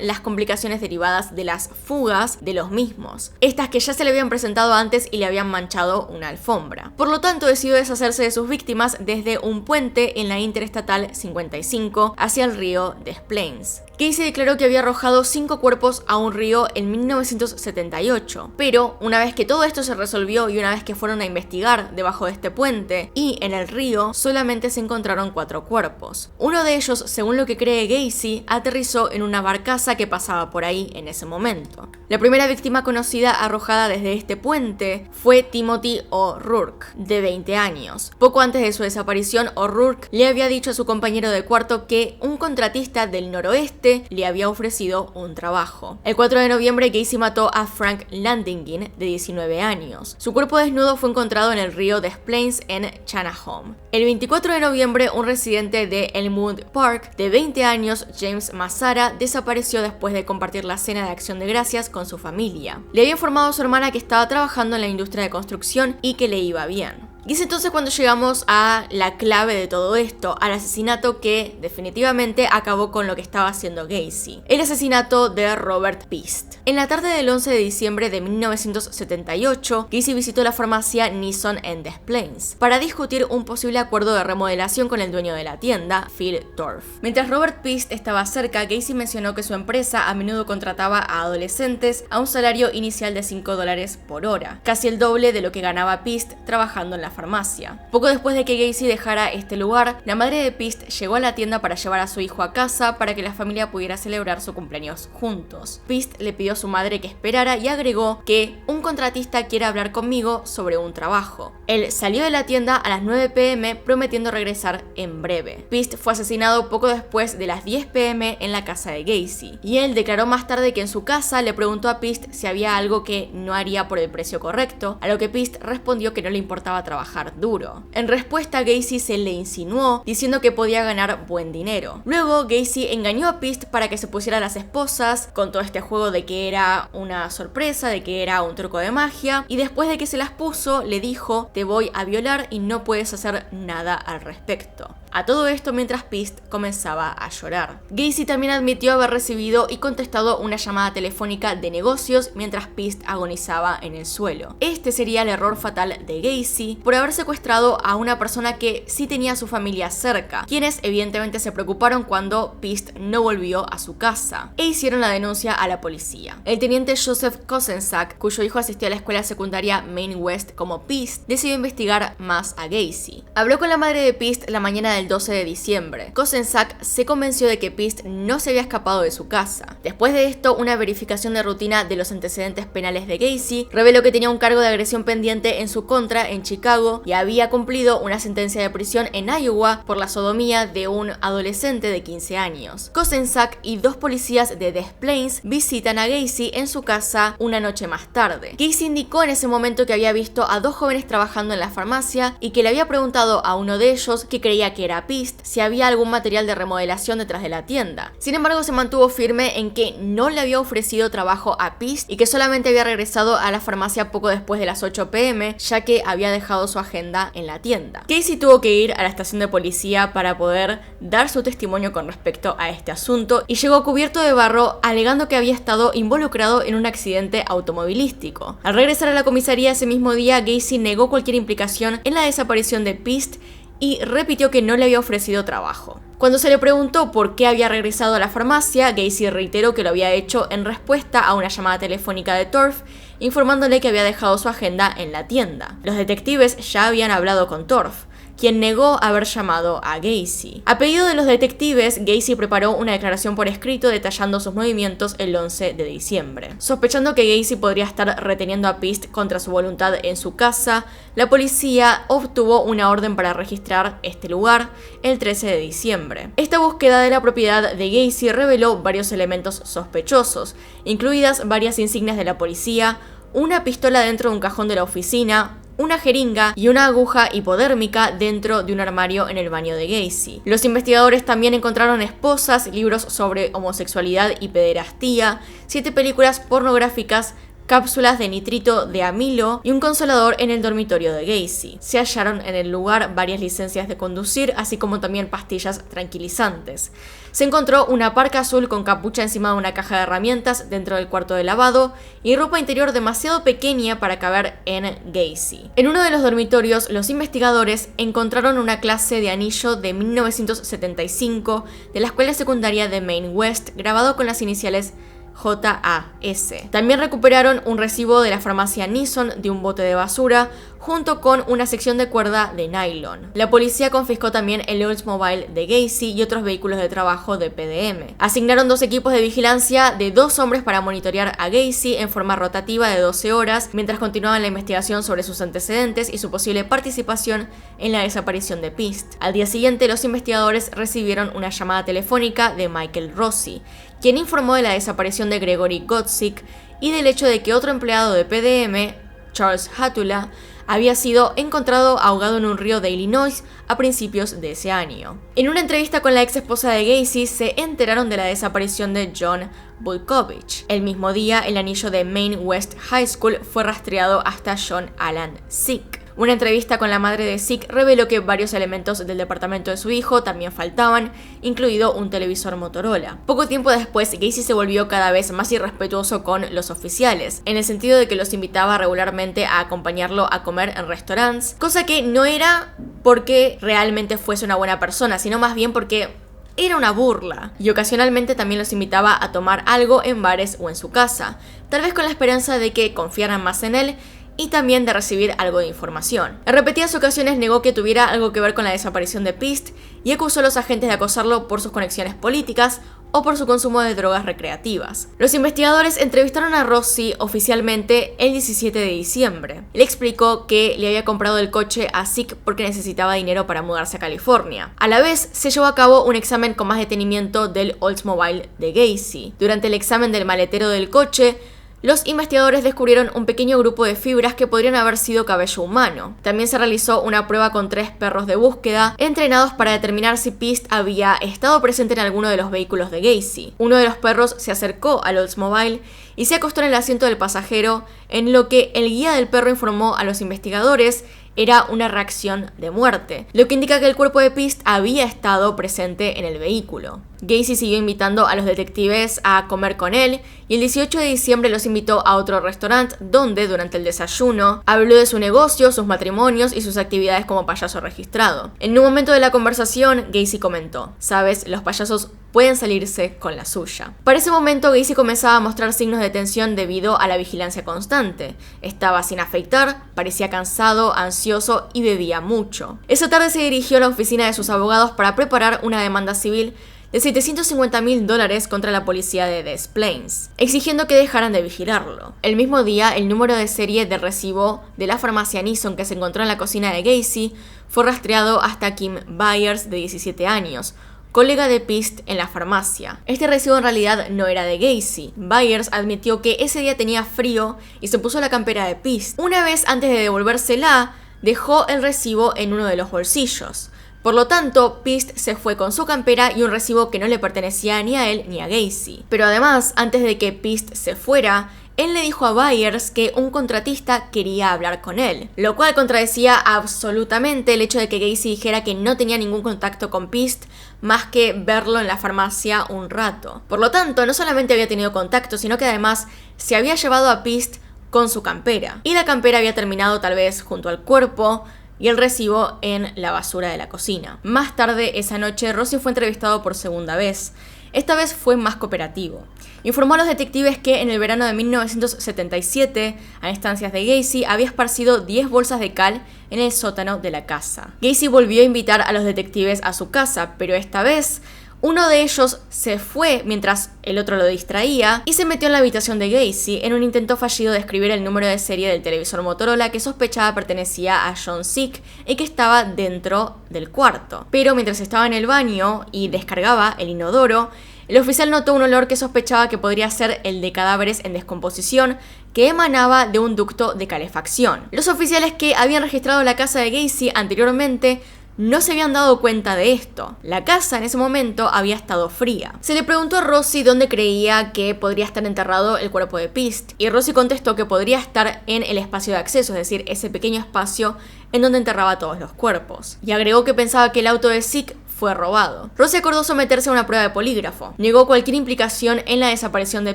A: las complicaciones derivadas de las fugas de los mismos. Estas que ya se le habían presentado antes y le habían manchado una alfombra. Por lo tanto, decidió deshacerse de sus víctimas desde un puente en la Interestatal 55 hacia el río Des Plaines. Gacy declaró que había arrojado 5 cuerpos a un río en 1978, pero una vez que todo esto se resolvió y una vez que fueron a investigar debajo de este puente y en el río, solamente se encontraron 4 cuerpos. Uno de ellos, según lo que cree Gacy, aterrizó en una barcaza que pasaba por ahí en ese momento. La primera víctima conocida arrojada desde este puente fue Timothy O'Rourke, de 20 años. Poco antes de su desaparición, O'Rourke le había dicho a su compañero de cuarto que un contratista del noroeste le había ofrecido un trabajo. El 4 de noviembre, Gacy mató a Frank Landingin, de 19 años. Su cuerpo desnudo fue encontrado en el río Des Plaines en Chanahome. El 24 de noviembre, un residente de Elmwood Park, de 20 años, James Massara, desapareció después de compartir la cena de Acción de Gracias con su familia. Le había informado a su hermana que estaba trabajando en la industria de construcción y que le iba bien. Y es entonces cuando llegamos a la clave de todo esto, al asesinato que definitivamente acabó con lo que estaba haciendo Gacy. El asesinato de Robert Pist. En la tarde del 11 de diciembre de 1978, Gacy visitó la farmacia Nisson en Des Plaines para discutir un posible acuerdo de remodelación con el dueño de la tienda, Phil Torf. Mientras Robert Pist estaba cerca, Gacy mencionó que su empresa a menudo contrataba a adolescentes a un salario inicial de $5 por hora, casi el doble de lo que ganaba Pist trabajando en la farmacia. Poco después de que Gacy dejara este lugar, la madre de Pist llegó a la tienda para llevar a su hijo a casa para que la familia pudiera celebrar su cumpleaños juntos. Pist le pidió a su madre que esperara y agregó que un contratista quiere hablar conmigo sobre un trabajo. Él salió de la tienda a las 9 p.m. prometiendo regresar en breve. Pist fue asesinado poco después de las 10 p.m. en la casa de Gacy, y él declaró más tarde que en su casa le preguntó a Pist si había algo que no haría por el precio correcto, a lo que Pist respondió que no le importaba trabajar duro. En respuesta, Gacy se le insinuó diciendo que podía ganar buen dinero. Luego, Gacy engañó a Pist para que se pusiera las esposas con todo este juego de que era una sorpresa, de que era un truco de magia, y después de que se las puso, le dijo: te voy a violar y no puedes hacer nada al respecto. A todo esto mientras Pist comenzaba a llorar. Gacy también admitió haber recibido y contestado una llamada telefónica de negocios mientras Pist agonizaba en el suelo. Este sería el error fatal de Gacy por haber secuestrado a una persona que sí tenía a su familia cerca, quienes evidentemente se preocuparon cuando Pist no volvió a su casa e hicieron la denuncia a la policía. El teniente Joseph Kosenczak, cuyo hijo asistió a la escuela secundaria Maine West como Pist, decidió investigar más a Gacy. Habló con la madre de Pist la mañana del 12 de diciembre. Kosenczak se convenció de que Pist no se había escapado de su casa. Después de esto, una verificación de rutina de los antecedentes penales de Gacy reveló que tenía un cargo de agresión pendiente en su contra en Chicago y había cumplido una sentencia de prisión en Iowa por la sodomía de un adolescente de 15 años. Kosenczak y 2 policías de Des Plaines visitan a Gacy en su casa una noche más tarde. Gacy indicó en ese momento que había visto a 2 jóvenes trabajando en la farmacia y que le había preguntado a uno de ellos, que creía que era Pist, si había algún material de remodelación detrás de la tienda. Sin embargo, se mantuvo firme en que no le había ofrecido trabajo a Pist y que solamente había regresado a la farmacia poco después de las 8 p.m, ya que había dejado su agenda en la tienda. Gacy tuvo que ir a la estación de policía para poder dar su testimonio con respecto a este asunto y llegó cubierto de barro alegando que había estado involucrado en un accidente automovilístico. Al regresar a la comisaría ese mismo día, Gacy negó cualquier implicación en la desaparición de Pist y repitió que no le había ofrecido trabajo. Cuando se le preguntó por qué había regresado a la farmacia, Gacy reiteró que lo había hecho en respuesta a una llamada telefónica de Torf, informándole que había dejado su agenda en la tienda. Los detectives ya habían hablado con Torf, quien negó haber llamado a Gacy. A pedido de los detectives, Gacy preparó una declaración por escrito detallando sus movimientos el 11 de diciembre. Sospechando que Gacy podría estar reteniendo a Pist contra su voluntad en su casa, la policía obtuvo una orden para registrar este lugar el 13 de diciembre. Esta búsqueda de la propiedad de Gacy reveló varios elementos sospechosos, incluidas varias insignias de la policía, una pistola dentro de un cajón de la oficina, una jeringa y una aguja hipodérmica dentro de un armario en el baño de Gacy. Los investigadores también encontraron esposas, libros sobre homosexualidad y pederastía, 7 películas pornográficas, cápsulas de nitrito de amilo y un consolador en el dormitorio de Gacy. Se hallaron en el lugar varias licencias de conducir, así como también pastillas tranquilizantes. Se encontró una parca azul con capucha encima de una caja de herramientas dentro del cuarto de lavado y ropa interior demasiado pequeña para caber en Gacy. En uno de los dormitorios, los investigadores encontraron una clase de anillo de 1975 de la escuela secundaria de Maine West, grabado con las iniciales JAS. También recuperaron un recibo de la farmacia Nisson de un bote de basura, junto con una sección de cuerda de nylon. La policía confiscó también el Oldsmobile de Gacy y otros vehículos de trabajo de PDM. Asignaron 2 equipos de vigilancia de 2 hombres para monitorear a Gacy en forma rotativa de 12 horas, mientras continuaban la investigación sobre sus antecedentes y su posible participación en la desaparición de Pist. Al día siguiente, los investigadores recibieron una llamada telefónica de Michael Rossi, quien informó de la desaparición de Gregory Godzik y del hecho de que otro empleado de PDM, Charles Hattula, había sido encontrado ahogado en un río de Illinois a principios de ese año. En una entrevista con la ex esposa de Gacy, se enteraron de la desaparición de John Buykovich. El mismo día, el anillo de Maine West High School fue rastreado hasta John Alan Sick. Una entrevista con la madre de Sick reveló que varios elementos del departamento de su hijo también faltaban, incluido un televisor Motorola. Poco tiempo después, Gacy se volvió cada vez más irrespetuoso con los oficiales, en el sentido de que los invitaba regularmente a acompañarlo a comer en restaurantes, cosa que no era porque realmente fuese una buena persona, sino más bien porque era una burla, y ocasionalmente también los invitaba a tomar algo en bares o en su casa, tal vez con la esperanza de que confiaran más en él y también de recibir algo de información. En repetidas ocasiones negó que tuviera algo que ver con la desaparición de Pist y acusó a los agentes de acosarlo por sus conexiones políticas o por su consumo de drogas recreativas. Los investigadores entrevistaron a Rossi oficialmente el 17 de diciembre. Le explicó que le había comprado el coche a Sick porque necesitaba dinero para mudarse a California. A la vez, se llevó a cabo un examen con más detenimiento del Oldsmobile de Gacy. Durante el examen del maletero del coche, los investigadores descubrieron un pequeño grupo de fibras que podrían haber sido cabello humano. También se realizó una prueba con 3 perros de búsqueda, entrenados para determinar si Pist había estado presente en alguno de los vehículos de Gacy. Uno de los perros se acercó al Oldsmobile y se acostó en el asiento del pasajero, en lo que el guía del perro informó a los investigadores era una reacción de muerte, lo que indica que el cuerpo de Pist había estado presente en el vehículo. Gacy siguió invitando a los detectives a comer con él y el 18 de diciembre los invitó a otro restaurante donde, durante el desayuno, habló de su negocio, sus matrimonios y sus actividades como payaso registrado. En un momento de la conversación, Gacy comentó: "Sabes, los payasos pueden salirse con la suya". Para ese momento, Gacy comenzaba a mostrar signos de tensión debido a la vigilancia constante. Estaba sin afeitar, parecía cansado, ansioso y bebía mucho. Esa tarde se dirigió a la oficina de sus abogados para preparar una demanda civil de $750,000 contra la policía de Des Plaines, exigiendo que dejaran de vigilarlo. El mismo día, el número de serie del recibo de la farmacia Nisson que se encontró en la cocina de Gacy fue rastreado hasta Kim Byers, de 17 años, colega de Pist en la farmacia. Este recibo en realidad no era de Gacy. Byers admitió que ese día tenía frío y se puso la campera de Pist. Una vez antes de devolvérsela, dejó el recibo en uno de los bolsillos. Por lo tanto, Pist se fue con su campera y un recibo que no le pertenecía ni a él ni a Gacy. Pero además, antes de que Pist se fuera, él le dijo a Byers que un contratista quería hablar con él, lo cual contradecía absolutamente el hecho de que Gacy dijera que no tenía ningún contacto con Pist más que verlo en la farmacia un rato. Por lo tanto, no solamente había tenido contacto, sino que además se había llevado a Pist con su campera. Y la campera había terminado tal vez junto al cuerpo, y el recibo en la basura de la cocina. Más tarde esa noche, Rossi fue entrevistado por segunda vez. Esta vez fue más cooperativo. Informó a los detectives que en el verano de 1977, a instancias de Gacy, había esparcido 10 bolsas de cal en el sótano de la casa. Gacy volvió a invitar a los detectives a su casa, pero esta vez uno de ellos se fue mientras el otro lo distraía y se metió en la habitación de Gacy en un intento fallido de escribir el número de serie del televisor Motorola que sospechaba pertenecía a John Sick y que estaba dentro del cuarto. Pero mientras estaba en el baño y descargaba el inodoro, el oficial notó un olor que sospechaba que podría ser el de cadáveres en descomposición que emanaba de un ducto de calefacción. Los oficiales que habían registrado la casa de Gacy anteriormente no se habían dado cuenta de esto. La casa en ese momento había estado fría. Se le preguntó a Rossi dónde creía que podría estar enterrado el cuerpo de Pist, y Rossi contestó que podría estar en el espacio de acceso, es decir, ese pequeño espacio en donde enterraba todos los cuerpos. Y agregó que pensaba que el auto de Sick fue robado. Rossi acordó someterse a una prueba de polígrafo. Negó cualquier implicación en la desaparición de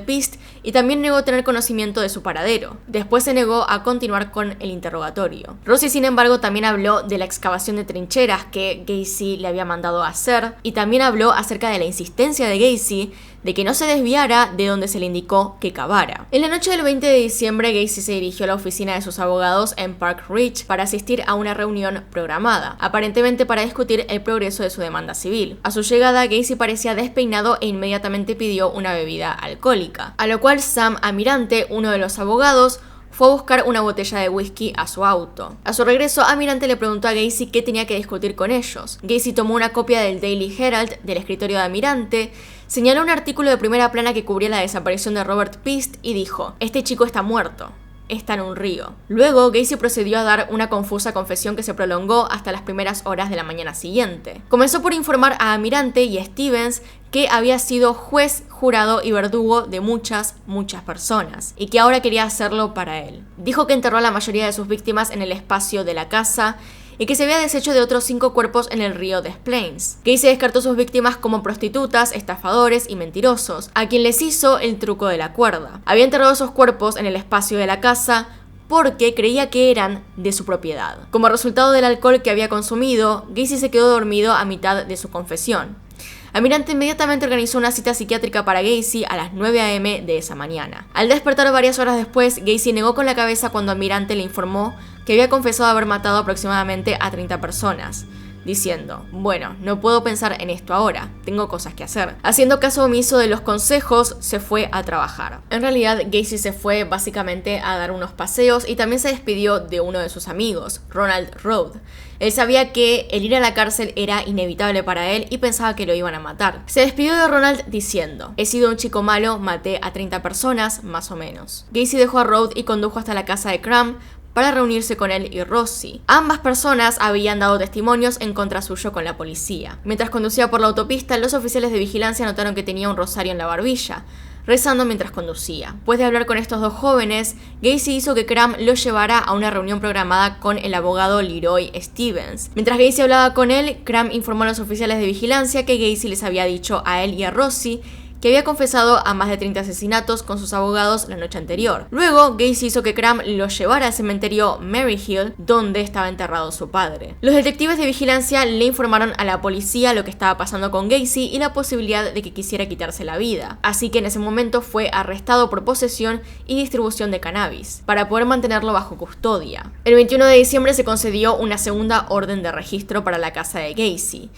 A: Pist y también negó tener conocimiento de su paradero. Después se negó a continuar con el interrogatorio. Rossi, sin embargo, también habló de la excavación de trincheras que Gacy le había mandado a hacer y también habló acerca de la insistencia de Gacy de que no se desviara de donde se le indicó que cavara. En la noche del 20 de diciembre, Gacy se dirigió a la oficina de sus abogados en Park Ridge para asistir a una reunión programada, aparentemente para discutir el progreso de su demanda civil. A su llegada, Gacy parecía despeinado e inmediatamente pidió una bebida alcohólica, a lo cual Sam Amirante, uno de los abogados, fue a buscar una botella de whisky a su auto. A su regreso, Amirante le preguntó a Gacy qué tenía que discutir con ellos. Gacy tomó una copia del Daily Herald del escritorio de Amirante, señaló un artículo de primera plana que cubría la desaparición de Robert Pist y dijo: "Este chico está muerto. Está en un río". Luego, Gacy procedió a dar una confusa confesión que se prolongó hasta las primeras horas de la mañana siguiente. Comenzó por informar a Amirante y a Stevens que había sido juez, jurado y verdugo de muchas personas, y que ahora quería hacerlo para él. Dijo que enterró a la mayoría de sus víctimas en el espacio de la casa y que se había deshecho de otros 5 cuerpos en el río Des Plaines. Gacy descartó sus víctimas como prostitutas, estafadores y mentirosos, a quien les hizo el truco de la cuerda. Había enterrado esos cuerpos en el espacio de la casa porque creía que eran de su propiedad. Como resultado del alcohol que había consumido, Gacy se quedó dormido a mitad de su confesión. Amirante inmediatamente organizó una cita psiquiátrica para Gacy a las 9 a.m. de esa mañana. Al despertar varias horas después, Gacy negó con la cabeza cuando Amirante le informó que había confesado haber matado aproximadamente a 30 personas, diciendo: "Bueno, no puedo pensar en esto ahora, tengo cosas que hacer". Haciendo caso omiso de los consejos, se fue a trabajar. En realidad, Gacy se fue básicamente a dar unos paseos y también se despidió de uno de sus amigos, Ronald Road. Él sabía que el ir a la cárcel era inevitable para él y pensaba que lo iban a matar. Se despidió de Ronald diciendo: "He sido un chico malo, maté a 30 personas, más o menos". Gacy dejó a Road y condujo hasta la casa de Cram para reunirse con él y Rossi. Ambas personas habían dado testimonios en contra suyo con la policía. Mientras conducía por la autopista, los oficiales de vigilancia notaron que tenía un rosario en la barbilla, rezando mientras conducía. Después de hablar con estos dos jóvenes, Gacy hizo que Cram lo llevara a una reunión programada con el abogado Leroy Stevens. Mientras Gacy hablaba con él, Cram informó a los oficiales de vigilancia que Gacy les había dicho a él y a Rossi que había confesado a más de 30 asesinatos con sus abogados la noche anterior. Luego, Gacy hizo que Cram lo llevara al cementerio Maryhill, donde estaba enterrado su padre. Los detectives de vigilancia le informaron a la policía lo que estaba pasando con Gacy y la posibilidad de que quisiera quitarse la vida. Así que en ese momento fue arrestado por posesión y distribución de cannabis, para poder mantenerlo bajo custodia. El 21 de diciembre se concedió una segunda orden de registro para la casa de Gacy.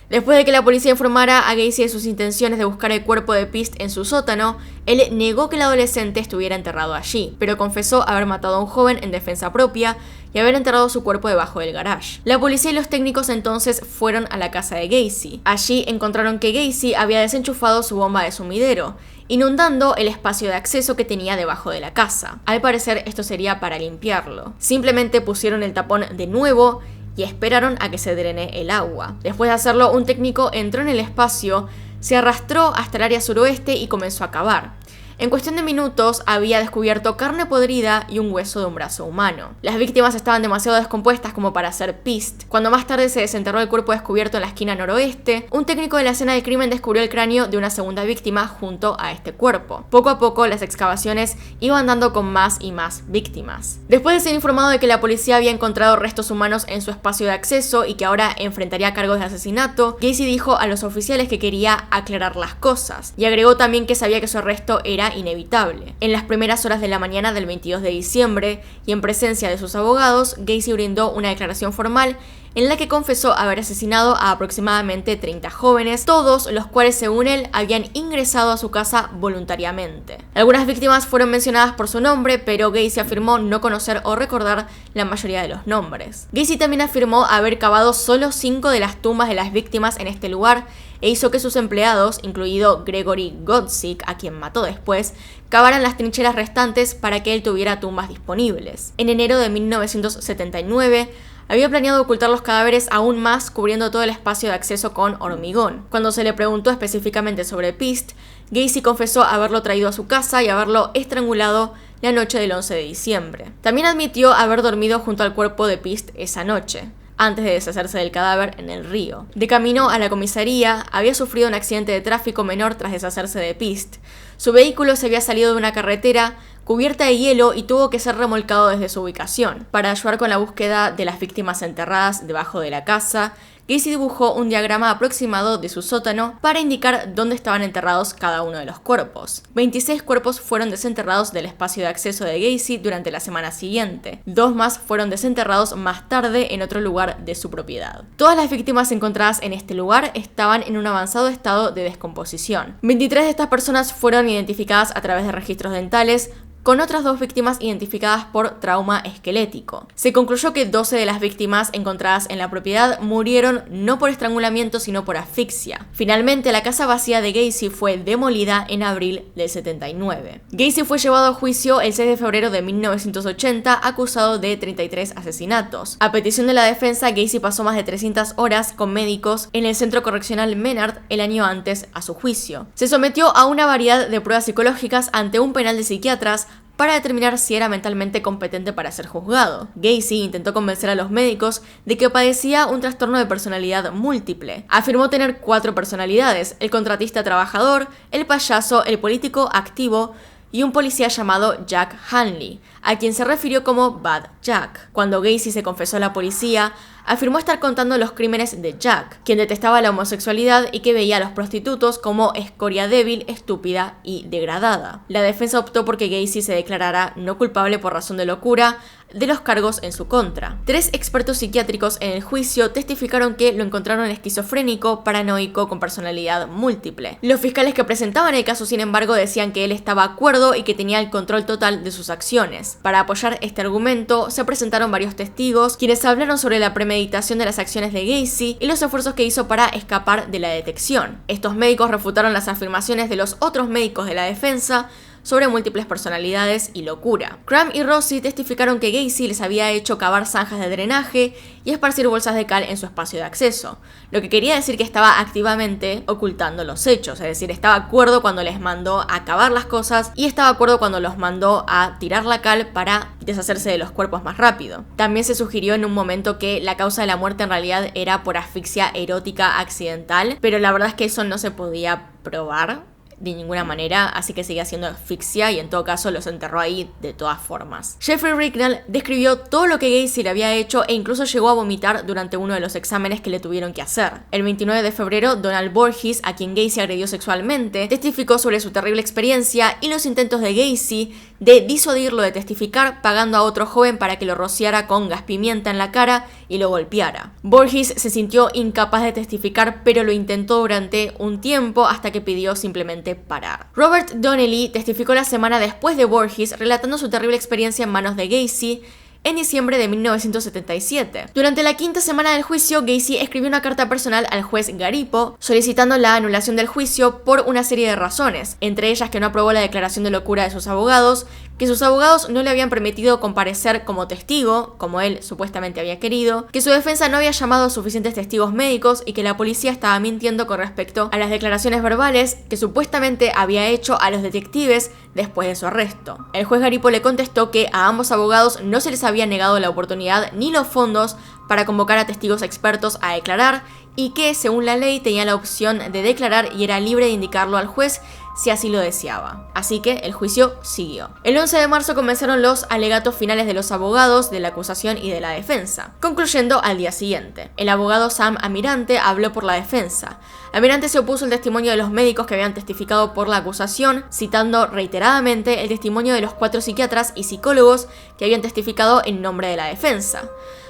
A: Después de que la policía informara a Gacy de sus intenciones de buscar el cuerpo de Pist en su sótano, él negó que el adolescente estuviera enterrado allí, pero confesó haber matado a un joven en defensa propia y haber enterrado su cuerpo debajo del garage. La policía y los técnicos entonces fueron a la casa de Gacy. Allí encontraron que Gacy había desenchufado su bomba de sumidero, inundando el espacio de acceso que tenía debajo de la casa. Al parecer esto sería para limpiarlo. Simplemente pusieron el tapón de nuevo y esperaron a que se drene el agua. Después de hacerlo, un técnico entró en el espacio, se arrastró hasta el área suroeste y comenzó a cavar. En cuestión de minutos había descubierto carne podrida y un hueso de un brazo humano. Las víctimas estaban demasiado descompuestas como para ser pist. Cuando más tarde se desenterró el cuerpo descubierto en la esquina noroeste, un técnico de la escena del crimen descubrió el cráneo de una segunda víctima junto a este cuerpo. Poco a poco las excavaciones iban dando con más y más víctimas. Después de ser informado de que la policía había encontrado restos humanos en su espacio de acceso y que ahora enfrentaría cargos de asesinato, Gacy dijo a los oficiales que quería aclarar las cosas y agregó también que sabía que su arresto era inevitable. En las primeras horas de la mañana del 22 de diciembre y en presencia de sus abogados, Gacy brindó una declaración formal en la que confesó haber asesinado a aproximadamente 30 jóvenes, todos los cuales según él habían ingresado a su casa voluntariamente. Algunas víctimas fueron mencionadas por su nombre, pero Gacy afirmó no conocer o recordar la mayoría de los nombres. Gacy también afirmó haber cavado solo 5 de las tumbas de las víctimas en este lugar e hizo que sus empleados, incluido Gregory Godzik, a quien mató después, cavaran las trincheras restantes para que él tuviera tumbas disponibles. En enero de 1979, había planeado ocultar los cadáveres aún más, cubriendo todo el espacio de acceso con hormigón. Cuando se le preguntó específicamente sobre Pist, Gacy confesó haberlo traído a su casa y haberlo estrangulado la noche del 11 de diciembre. También admitió haber dormido junto al cuerpo de Pist esa noche, antes de deshacerse del cadáver en el río. De camino a la comisaría, había sufrido un accidente de tráfico menor tras deshacerse de Pist. Su vehículo se había salido de una carretera cubierta de hielo y tuvo que ser remolcado desde su ubicación. Para ayudar con la búsqueda de las víctimas enterradas debajo de la casa, Gacy dibujó un diagrama aproximado de su sótano para indicar dónde estaban enterrados cada uno de los cuerpos. 26 cuerpos fueron desenterrados del espacio de acceso de Gacy durante la semana siguiente. 2 más fueron desenterrados más tarde en otro lugar de su propiedad. Todas las víctimas encontradas en este lugar estaban en un avanzado estado de descomposición. 23 de estas personas fueron identificadas a través de registros dentales, con otras 2 víctimas identificadas por trauma esquelético. Se concluyó que 12 de las víctimas encontradas en la propiedad murieron no por estrangulamiento sino por asfixia. Finalmente, la casa vacía de Gacy fue demolida en abril del 79. Gacy fue llevado a juicio el 6 de febrero de 1980 acusado de 33 asesinatos. A petición de la defensa, Gacy pasó más de 300 horas con médicos en el Centro Correccional Menard el año antes a su juicio. Se sometió a una variedad de pruebas psicológicas ante un penal de psiquiatras para determinar si era mentalmente competente para ser juzgado. Gacy intentó convencer a los médicos de que padecía un trastorno de personalidad múltiple. Afirmó tener 4 personalidades: el contratista trabajador, el payaso, el político activo y un policía llamado Jack Hanley, a quien se refirió como Bad Jack. Cuando Gacy se confesó a la policía, afirmó estar contando los crímenes de Jack, quien detestaba la homosexualidad y que veía a los prostitutos como escoria débil, estúpida y degradada. La defensa optó porque Gacy se declarara no culpable por razón de locura de los cargos en su contra. 3 expertos psiquiátricos en el juicio testificaron que lo encontraron esquizofrénico, paranoico, con personalidad múltiple. Los fiscales que presentaban el caso, sin embargo, decían que él estaba acuerdo y que tenía el control total de sus acciones. Para apoyar este argumento, se presentaron varios testigos, quienes hablaron sobre la premeditación de las acciones de Gacy y los esfuerzos que hizo para escapar de la detección. Estos médicos refutaron las afirmaciones de los otros médicos de la defensa sobre múltiples personalidades y locura. Cram y Rossi testificaron que Gacy les había hecho cavar zanjas de drenaje y esparcir bolsas de cal en su espacio de acceso, lo que quería decir que estaba activamente ocultando los hechos, es decir, estaba de acuerdo cuando les mandó a cavar las cosas y estaba de acuerdo cuando los mandó a tirar la cal para deshacerse de los cuerpos más rápido. También se sugirió en un momento que la causa de la muerte en realidad era por asfixia erótica accidental, pero la verdad es que eso no se podía probar de ninguna manera, así que seguía siendo asfixia y en todo caso los enterró ahí de todas formas. Jeffrey Ricknell describió todo lo que Gacy le había hecho e incluso llegó a vomitar durante uno de los exámenes que le tuvieron que hacer. El 29 de febrero, Donald Borges, a quien Gacy agredió sexualmente, testificó sobre su terrible experiencia y los intentos de Gacy de disuadirlo de testificar, pagando a otro joven para que lo rociara con gas pimienta en la cara y lo golpeara. Borges se sintió incapaz de testificar, pero lo intentó durante un tiempo hasta que pidió simplemente parar. Robert Donnelly testificó la semana después de Borges, relatando su terrible experiencia en manos de Gacy en diciembre de 1977. Durante la 5ª semana del juicio, Gacy escribió una carta personal al juez Garipo solicitando la anulación del juicio por una serie de razones, entre ellas que no aprobó la declaración de locura de sus abogados, que sus abogados no le habían permitido comparecer como testigo, como él supuestamente había querido, que su defensa no había llamado a suficientes testigos médicos y que la policía estaba mintiendo con respecto a las declaraciones verbales que supuestamente había hecho a los detectives después de su arresto. El juez Garipo le contestó que a ambos abogados no se les había negado la oportunidad ni los fondos para convocar a testigos expertos a declarar y que, según la ley, tenía la opción de declarar y era libre de indicarlo al juez si así lo deseaba. Así que el juicio siguió. El 11 de marzo comenzaron los alegatos finales de los abogados, de la acusación y de la defensa, concluyendo al día siguiente. El abogado Sam Amirante habló por la defensa. Amirante se opuso al testimonio de los médicos que habían testificado por la acusación, citando reiteradamente el testimonio de los 4 psiquiatras y psicólogos que habían testificado en nombre de la defensa.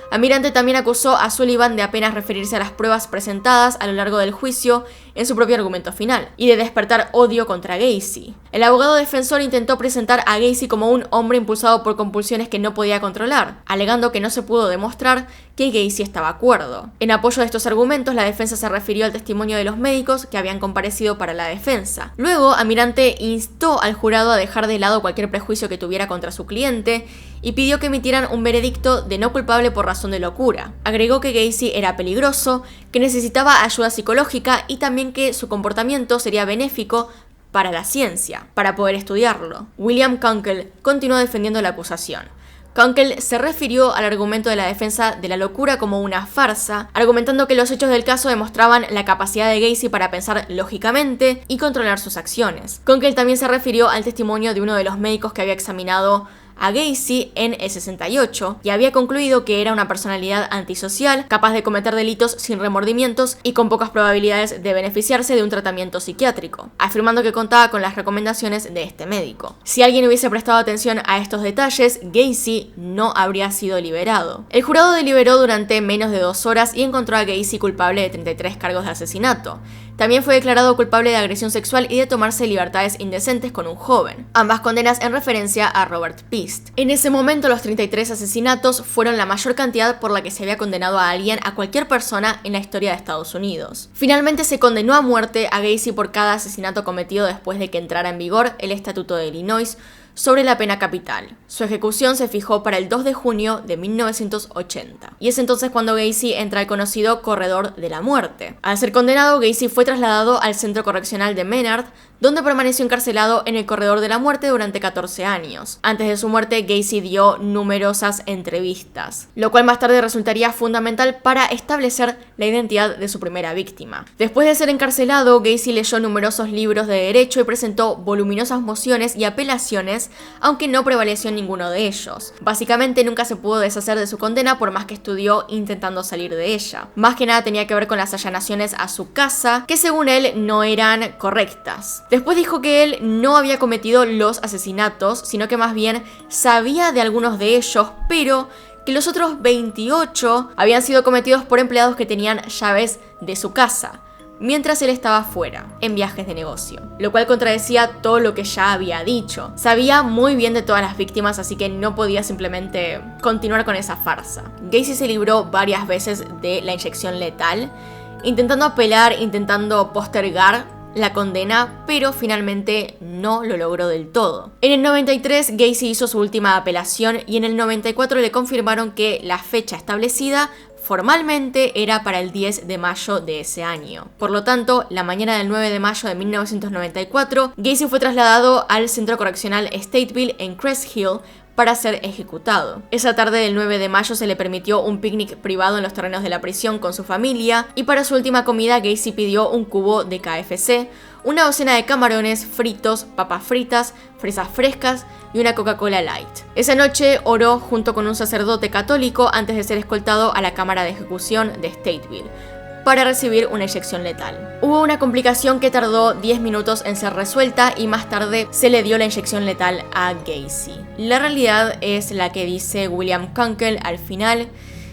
A: Amirante también acusó a Sullivan de apenas referirse a las pruebas presentadas a lo largo del juicio en su propio argumento final, y de despertar odio contra Gacy. El abogado defensor intentó presentar a Gacy como un hombre impulsado por compulsiones que no podía controlar, alegando que no se pudo demostrar que Gacy estaba cuerdo. En apoyo de estos argumentos, la defensa se refirió al testimonio de los médicos que habían comparecido para la defensa. Luego, Amirante instó al jurado a dejar de lado cualquier prejuicio que tuviera contra su cliente y pidió que emitieran un veredicto de no culpable por razón de locura. Agregó que Gacy era peligroso, que necesitaba ayuda psicológica y también que su comportamiento sería benéfico para la ciencia, para poder estudiarlo. William Kunkel continuó defendiendo la acusación. Kunkel se refirió al argumento de la defensa de la locura como una farsa, argumentando que los hechos del caso demostraban la capacidad de Gacy para pensar lógicamente y controlar sus acciones. Kunkel también se refirió al testimonio de uno de los médicos que había examinado a Gacy en el 68 y había concluido que era una personalidad antisocial, capaz de cometer delitos sin remordimientos y con pocas probabilidades de beneficiarse de un tratamiento psiquiátrico, afirmando que contaba con las recomendaciones de este médico. Si alguien hubiese prestado atención a estos detalles, Gacy no habría sido liberado. El jurado deliberó durante menos de 2 horas y encontró a Gacy culpable de 33 cargos de asesinato. También fue declarado culpable de agresión sexual y de tomarse libertades indecentes con un joven, ambas condenas en referencia a Robert Pist. En ese momento, los 33 asesinatos fueron la mayor cantidad por la que se había condenado a alguien, a cualquier persona en la historia de Estados Unidos. Finalmente se condenó a muerte a Gacy por cada asesinato cometido después de que entrara en vigor el Estatuto de Illinois sobre la pena capital. Su ejecución se fijó para el 2 de junio de 1980. Y es entonces cuando Gacy entra al conocido Corredor de la Muerte. Al ser condenado, Gacy fue trasladado al Centro Correccional de Menard, donde permaneció encarcelado en el Corredor de la Muerte durante 14 años. Antes de su muerte, Gacy dio numerosas entrevistas, lo cual más tarde resultaría fundamental para establecer la identidad de su primera víctima. Después de ser encarcelado, Gacy leyó numerosos libros de derecho y presentó voluminosas mociones y apelaciones, aunque no prevaleció en ninguno de ellos. Básicamente nunca se pudo deshacer de su condena por más que estudió intentando salir de ella. Más que nada tenía que ver con las allanaciones a su casa, que según él no eran correctas. Después dijo que él no había cometido los asesinatos, sino que más bien sabía de algunos de ellos, pero que los otros 28 habían sido cometidos por empleados que tenían llaves de su casa, mientras él estaba fuera, en viajes de negocio, lo cual contradecía todo lo que ya había dicho. Sabía muy bien de todas las víctimas, así que no podía simplemente continuar con esa farsa. Gacy se libró varias veces de la inyección letal, intentando apelar, intentando postergar la condena, pero finalmente no lo logró del todo. En el 93, Gacy hizo su última apelación y en el 94 le confirmaron que la fecha establecida formalmente era para el 10 de mayo de ese año. Por lo tanto, la mañana del 9 de mayo de 1994, Gacy fue trasladado al Centro Correccional Stateville en Crest Hill para ser ejecutado. Esa tarde del 9 de mayo se le permitió un picnic privado en los terrenos de la prisión con su familia y para su última comida Gacy pidió un cubo de KFC, una docena de camarones fritos, papas fritas, fresas frescas y una Coca-Cola Light. Esa noche oró junto con un sacerdote católico antes de ser escoltado a la cámara de ejecución de Stateville para recibir una inyección letal. Hubo una complicación que tardó 10 minutos en ser resuelta y más tarde se le dio la inyección letal a Gacy. La realidad es la que dice William Kunkel al final,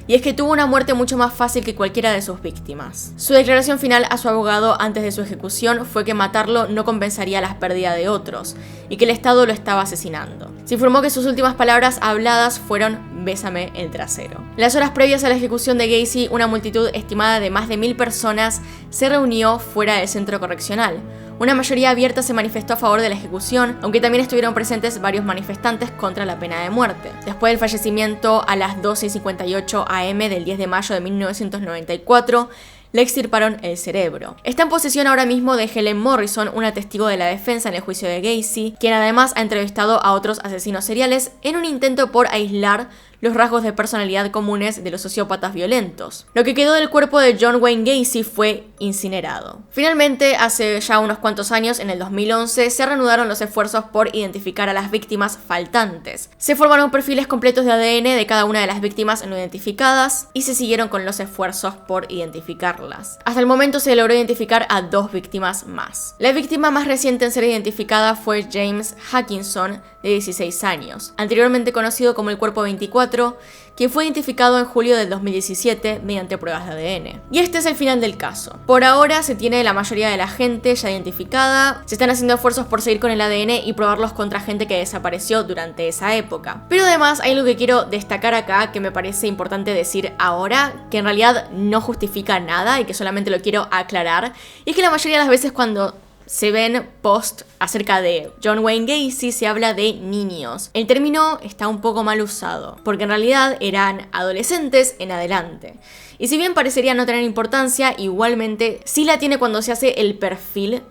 A: y es que tuvo una muerte mucho más fácil que cualquiera de sus víctimas. Su declaración final a su abogado antes de su ejecución fue que matarlo no compensaría las pérdidas de otros, y que el Estado lo estaba asesinando. Se informó que sus últimas palabras habladas fueron «Bésame el trasero». En las horas previas a la ejecución de Gacy, una multitud estimada de más de 1000 personas se reunió fuera del centro correccional. Una mayoría abierta se manifestó a favor de la ejecución, aunque también estuvieron presentes varios manifestantes contra la pena de muerte. Después del fallecimiento a las 12:58 am del 10 de mayo de 1994, le extirparon el cerebro. Está en posesión ahora mismo de Helen Morrison, una testigo de la defensa en el juicio de Gacy, quien además ha entrevistado a otros asesinos seriales en un intento por aislar los rasgos de personalidad comunes de los sociópatas violentos. Lo que quedó del cuerpo de John Wayne Gacy fue incinerado. Finalmente, hace ya unos cuantos años, en el 2011, se reanudaron los esfuerzos por identificar a las víctimas faltantes. Se formaron perfiles completos de ADN de cada una de las víctimas no identificadas y se siguieron con los esfuerzos por identificarlas. Hasta el momento se logró identificar a 2 víctimas más. La víctima más reciente en ser identificada fue James Hutchinson, de 16 años, anteriormente conocido como el Cuerpo 24, quien fue identificado en julio del 2017 mediante pruebas de ADN. Y este es el final del caso. Por ahora se tiene la mayoría de la gente ya identificada, se están haciendo esfuerzos por seguir con el ADN y probarlos contra gente que desapareció durante esa época. Pero además hay algo que quiero destacar acá que me parece importante decir ahora, que en realidad no justifica nada y que solamente lo quiero aclarar, y es que la mayoría de las veces cuando se ven posts acerca de John Wayne Gacy se habla de niños. El término está un poco mal usado, porque en realidad eran adolescentes en adelante. Y si bien parecería no tener importancia, igualmente sí la tiene cuando se hace el perfil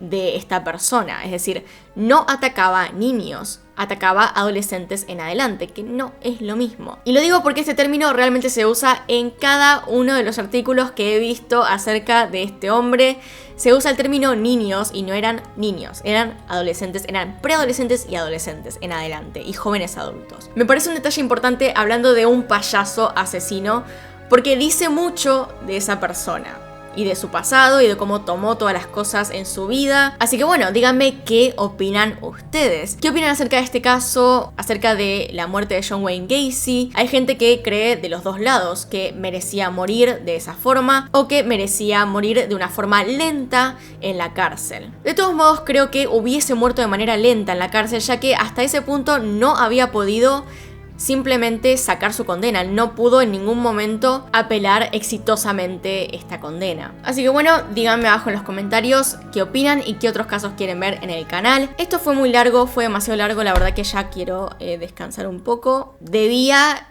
A: de esta persona. Es decir, no atacaba niños, atacaba adolescentes en adelante, que no es lo mismo. Y lo digo porque este término realmente se usa en cada uno de los artículos que he visto acerca de este hombre. Se usa el término niños y no eran niños, eran adolescentes, eran preadolescentes y adolescentes en adelante y jóvenes adultos. Me parece un detalle importante hablando de un payaso asesino porque dice mucho de esa persona y de su pasado y de cómo tomó todas las cosas en su vida. Así que bueno, díganme qué opinan ustedes. ¿Qué opinan acerca de este caso? Acerca de la muerte de John Wayne Gacy. Hay gente que cree de los dos lados que merecía morir de esa forma o que merecía morir de una forma lenta en la cárcel. De todos modos, creo que hubiese muerto de manera lenta en la cárcel, ya que hasta ese punto no había podido simplemente sacar su condena, no pudo en ningún momento apelar exitosamente esta condena. Así que bueno, díganme abajo en los comentarios qué opinan y qué otros casos quieren ver en el canal. Esto fue muy largo, fue demasiado largo, la verdad que ya quiero descansar un poco. Debía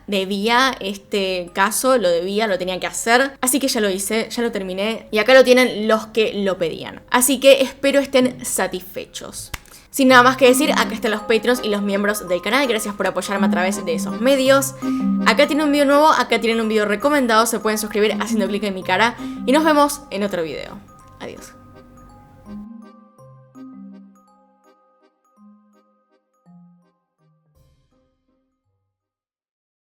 A: este caso, lo tenía que hacer, así que ya lo hice, ya lo terminé y acá lo tienen los que lo pedían. Así que espero estén satisfechos. Sin nada más que decir, acá están los Patreons y los miembros del canal. Gracias por apoyarme a través de esos medios. Acá tienen un video nuevo, acá tienen un video recomendado. Se pueden suscribir haciendo clic en mi cara. Y nos vemos en otro video. Adiós.